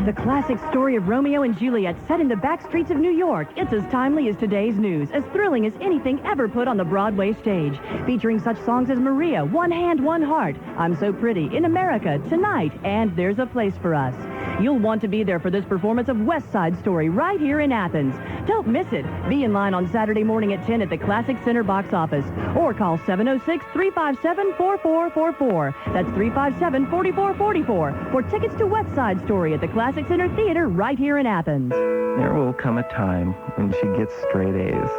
The classic story of Romeo and Juliet set in the back streets of New York. It's as timely as today's news, as thrilling as anything ever put on the Broadway stage. Featuring such songs as Maria, One Hand, One Heart, I'm So Pretty, In America, Tonight, and There's a Place for Us. You'll want to be there for this performance of West Side Story right here in Athens. Don't miss it. Be in line on Saturday morning at 10 at the Classic Center box office, or call 706-357-4444. That's 357-4444 for tickets to West Side Story at the Classic Center Theater right here in Athens. There will come a time when she gets straight A's,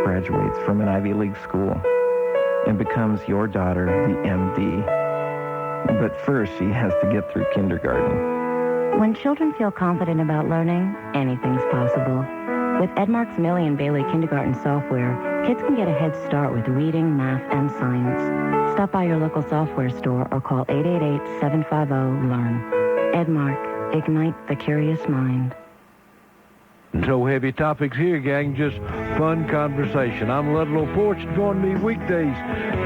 graduates from an Ivy League school, and becomes your daughter, the MD. But first, she has to get through kindergarten. When children feel confident about learning, anything's possible. With Edmark's Millie and Bailey kindergarten software, kids can get a head start with reading, math, and science. Stop by your local software store or call 888-750-LEARN. Edmark, ignite the curious mind. No heavy topics here, gang, just fun conversation. I'm Ludlow Porch. Join me weekdays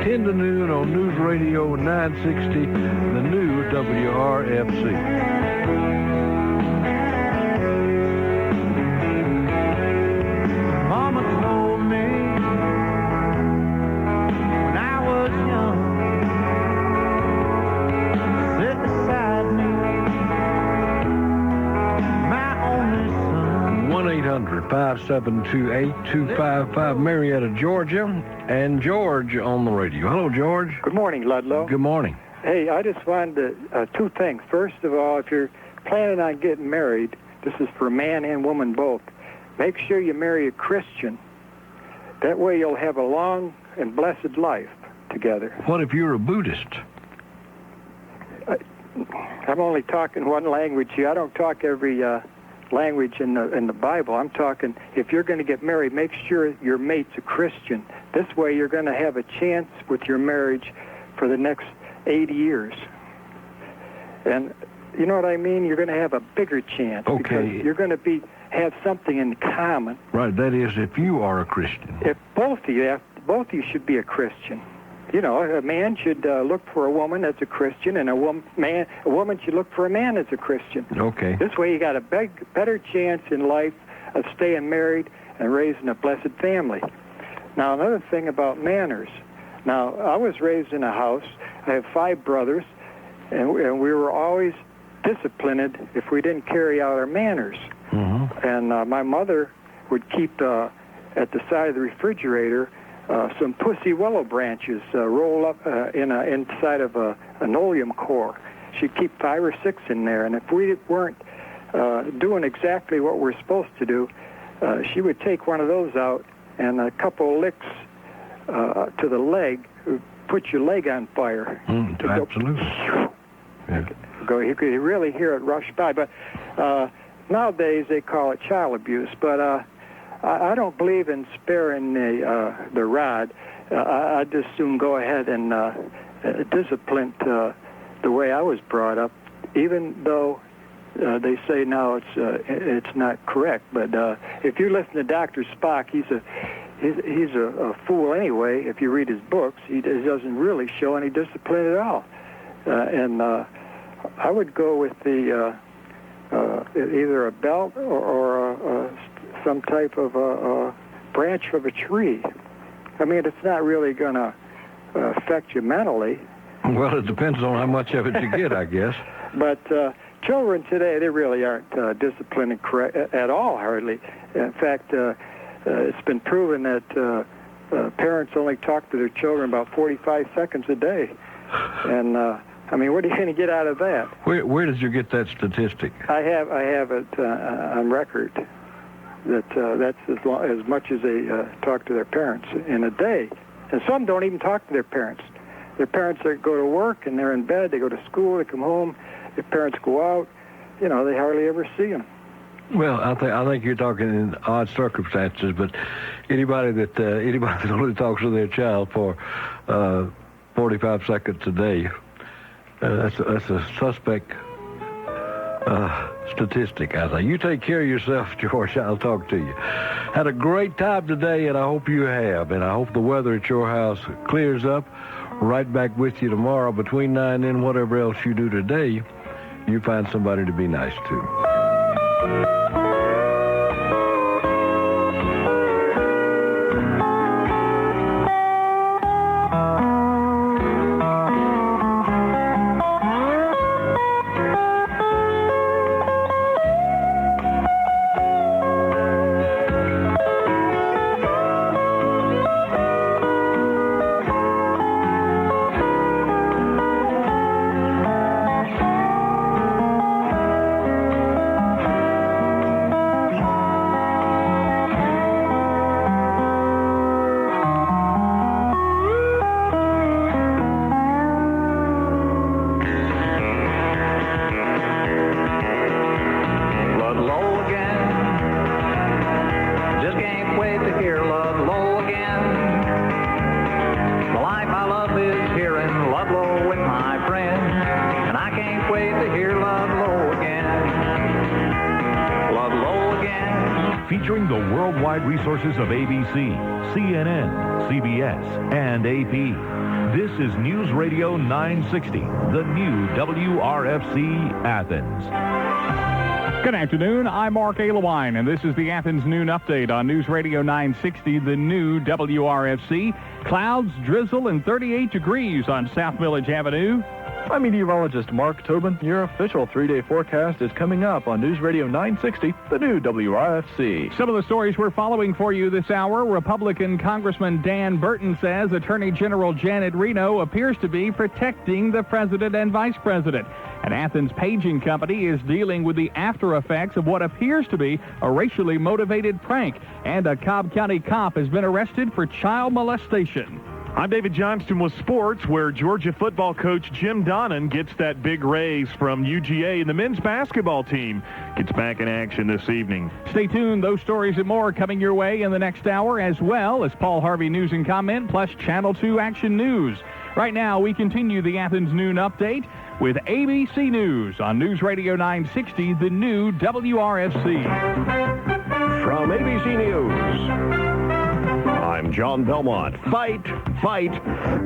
10 to noon on News Radio 960, the new WRFC. Mama told me when I was young, sit beside me, my only son. 1-800-572-8255, Marietta, Georgia, and George on the radio. Hello, George. Good morning, Ludlow. Good morning. Hey, I just wanted to, two things. First of all, if you're planning on getting married, this is for man and woman both, make sure you marry a Christian. That way you'll have a long and blessed life together. What if you're a Buddhist? I'm only talking one language here. I don't talk every language in the Bible. I'm talking, if you're going to get married, make sure your mate's a Christian. This way you're going to have a chance with your marriage for the next 80 years. And you know what I mean? You're going to have a bigger chance. Okay. Because you're going to have something in common. Right, that is if you are a Christian. If both of you should be a Christian. You know, a man should look for a woman that's a Christian, and a woman should look for a man that's a Christian. Okay. This way you got a better chance in life of staying married and raising a blessed family. Now, another thing about manners. Now, I was raised in a house. I have 5 brothers, and we were always disciplined if we didn't carry out our manners. Mm-hmm. And my mother would keep at the side of the refrigerator some pussy willow branches rolled up inside of an oleum core. She'd keep 5 or 6 in there, and if we weren't doing exactly what we're supposed to do, she would take one of those out, and a couple of licks to the leg would put your leg on fire. Absolutely. You could really hear it rush by. But nowadays they call it child abuse. But I don't believe in sparing the rod. I'd just soon go ahead and disciplined the way I was brought up, even though they say now it's not correct. But if you listen to Dr. Spock, he's a fool anyway. If you read his books, he doesn't really show any discipline at all. And I would go with the either a belt or some type of a branch of a tree. I mean, it's not really going to affect you mentally. Well, it depends on how much of it you get, I guess. But children today, they really aren't disciplined and correct at all, hardly. In fact, it's been proven that parents only talk to their children about 45 seconds a day. And, I mean, what are you going to get out of that? Where did you get that statistic? I have it on record that that's as much as they talk to their parents in a day. And some don't even talk to their parents. Their parents go to work and they're in bed. They go to school. They come home. Their parents go out. You know, they hardly ever see them. Well, I think you're talking in odd circumstances, but anybody that only talks to their child for 45 seconds a day, that's a suspect statistic, I think. You take care of yourself, George. I'll talk to you. Had a great time today, and I hope you have. And I hope the weather at your house clears up. Right back with you tomorrow between 9 and whatever else you do today. You find somebody to be nice to. Featuring the worldwide resources of ABC, CNN, CBS, and AP. This is News Radio 960, the new WRFC Athens. Good afternoon, I'm Mark Alewine, and this is the Athens Noon Update on News Radio 960, the new WRFC. Clouds, drizzle, and 38 degrees on South Village Avenue. I'm meteorologist Mark Tobin. Your official 3-day forecast is coming up on News Radio 960, the new WRFC. Some of the stories we're following for you this hour. Republican Congressman Dan Burton says Attorney General Janet Reno appears to be protecting the president and vice president. An Athens paging company is dealing with the after effects of what appears to be a racially motivated prank. And a Cobb County cop has been arrested for child molestation. I'm David Johnston with sports, where Georgia football coach Jim Donnan gets that big raise from UGA, and the men's basketball team gets back in action this evening. Stay tuned. Those stories and more coming your way in the next hour, as well as Paul Harvey News and Comment, plus Channel 2 Action News. Right now, we continue the Athens Noon Update with ABC News on News Radio 960, the new WRFC. From ABC News, I'm John Belmont. Fight, fight.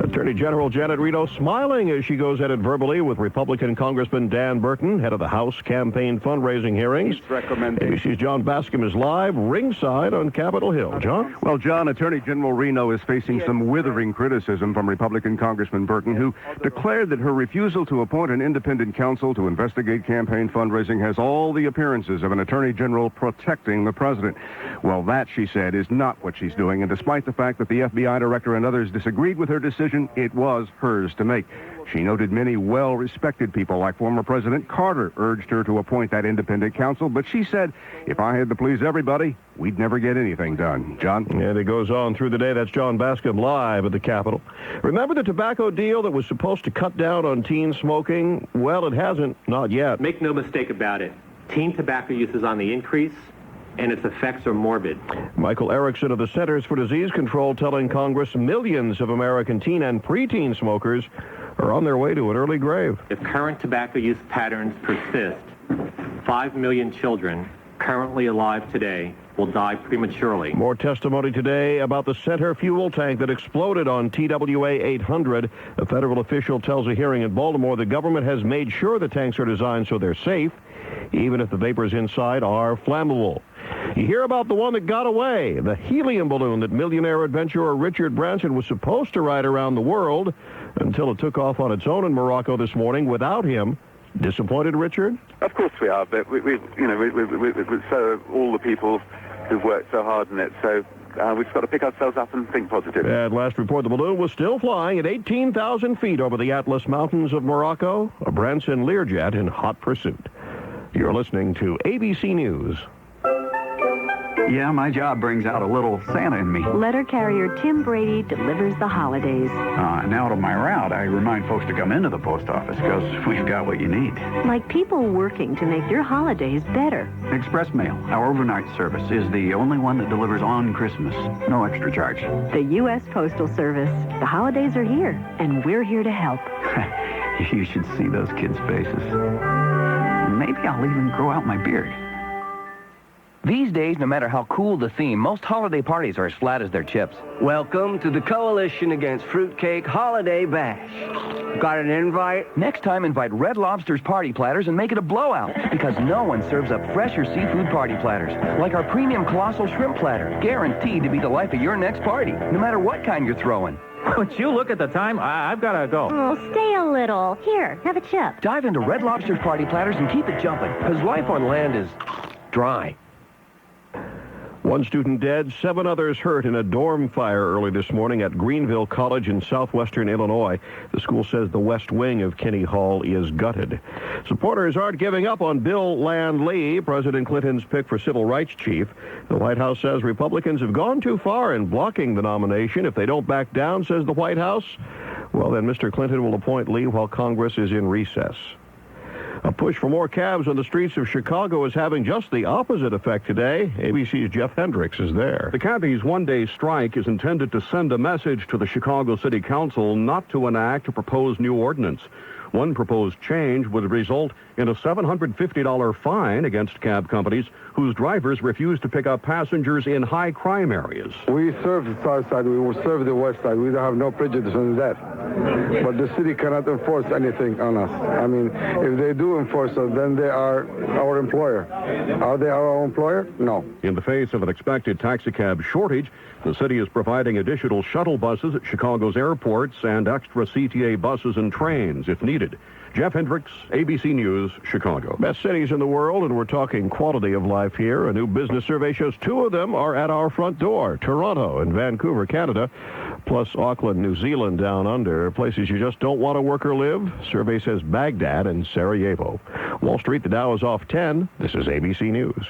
Attorney General Janet Reno smiling as she goes at it verbally with Republican Congressman Dan Burton, head of the House campaign fundraising hearings. ABC's John Bascom is live ringside on Capitol Hill. John? Well, John, Attorney General Reno is facing some withering criticism from Republican Congressman Burton, who declared that her refusal to appoint an independent counsel to investigate campaign fundraising has all the appearances of an Attorney General protecting the president. Well, that, she said, is not what she's doing, and despite the fact that the FBI director and others disagreed with her decision, it was hers to make. She noted many well-respected people, like former President Carter, urged her to appoint that independent counsel, but she said, if I had to please everybody, we'd never get anything done. John? And it goes on through the day. That's John Bascom live at the Capitol. Remember the tobacco deal that was supposed to cut down on teen smoking? Well, it hasn't, not yet. Make no mistake about it. Teen tobacco use is on the increase, and its effects are morbid. Michael Erickson of the Centers for Disease Control telling Congress millions of American teen and preteen smokers are on their way to an early grave. If current tobacco use patterns persist, 5 million children currently alive today will die prematurely. More testimony today about the center fuel tank that exploded on TWA 800. A federal official tells a hearing in Baltimore the government has made sure the tanks are designed so they're safe, even if the vapors inside are flammable. You hear about the one that got away, the helium balloon that millionaire adventurer Richard Branson was supposed to ride around the world until it took off on its own in Morocco this morning without him. Disappointed, Richard? Of course we are, but we so all the people who've worked so hard in it, so we've just got to pick ourselves up and think positive. At last report, the balloon was still flying at 18,000 feet over the Atlas Mountains of Morocco, a Branson Learjet in hot pursuit. You're listening to ABC News. Yeah, my job brings out a little Santa in me. Letter carrier Tim Brady delivers the holidays. Now to my route, I remind folks to come into the post office because we've got what you need. Like people working to make your holidays better. Express Mail, our overnight service, is the only one that delivers on Christmas. No extra charge. The U.S. Postal Service. The holidays are here, and we're here to help. You should see those kids' faces. Maybe I'll even grow out my beard. These days, no matter how cool the theme, most holiday parties are as flat as their chips. Welcome to the Coalition Against Fruitcake Holiday Bash. Got an invite? Next time, invite Red Lobster's party platters and make it a blowout, because no one serves up fresher seafood party platters, like our premium colossal shrimp platter, guaranteed to be the life of your next party, no matter what kind you're throwing. Would you look at the time? I've got to go. Oh, stay a little. Here, have a chip. Dive into Red Lobster's party platters and keep it jumping, because life on land is dry. One student dead, 7 others hurt in a dorm fire early this morning at Greenville College in southwestern Illinois. The school says the west wing of Kinney Hall is gutted. Supporters aren't giving up on Bill Land Lee, President Clinton's pick for civil rights chief. The White House says Republicans have gone too far in blocking the nomination. If they don't back down, says the White House, well, then Mr. Clinton will appoint Lee while Congress is in recess. A push for more cabs on the streets of Chicago is having just the opposite effect today. ABC's Jeff Hendricks is there. The cabbies' one-day strike is intended to send a message to the Chicago City Council not to enact a proposed new ordinance. One proposed change would result in a $750 fine against cab companies whose drivers refuse to pick up passengers in high-crime areas. We serve the south side, we will serve the west side. We don't have no prejudice on that. But the city cannot enforce anything on us. I mean, if they do enforce us, then they are our employer. Are they our employer? No. In the face of an expected taxicab shortage, the city is providing additional shuttle buses at Chicago's airports and extra CTA buses and trains if needed. Jeff Hendricks, ABC News, Chicago. Best cities in the world, and we're talking quality of life here. A new business survey shows 2 of them are at our front door, Toronto and Vancouver, Canada, plus Auckland, New Zealand down under, places you just don't want to work or live. Survey says Baghdad and Sarajevo. Wall Street, the Dow is off 10. This is ABC News.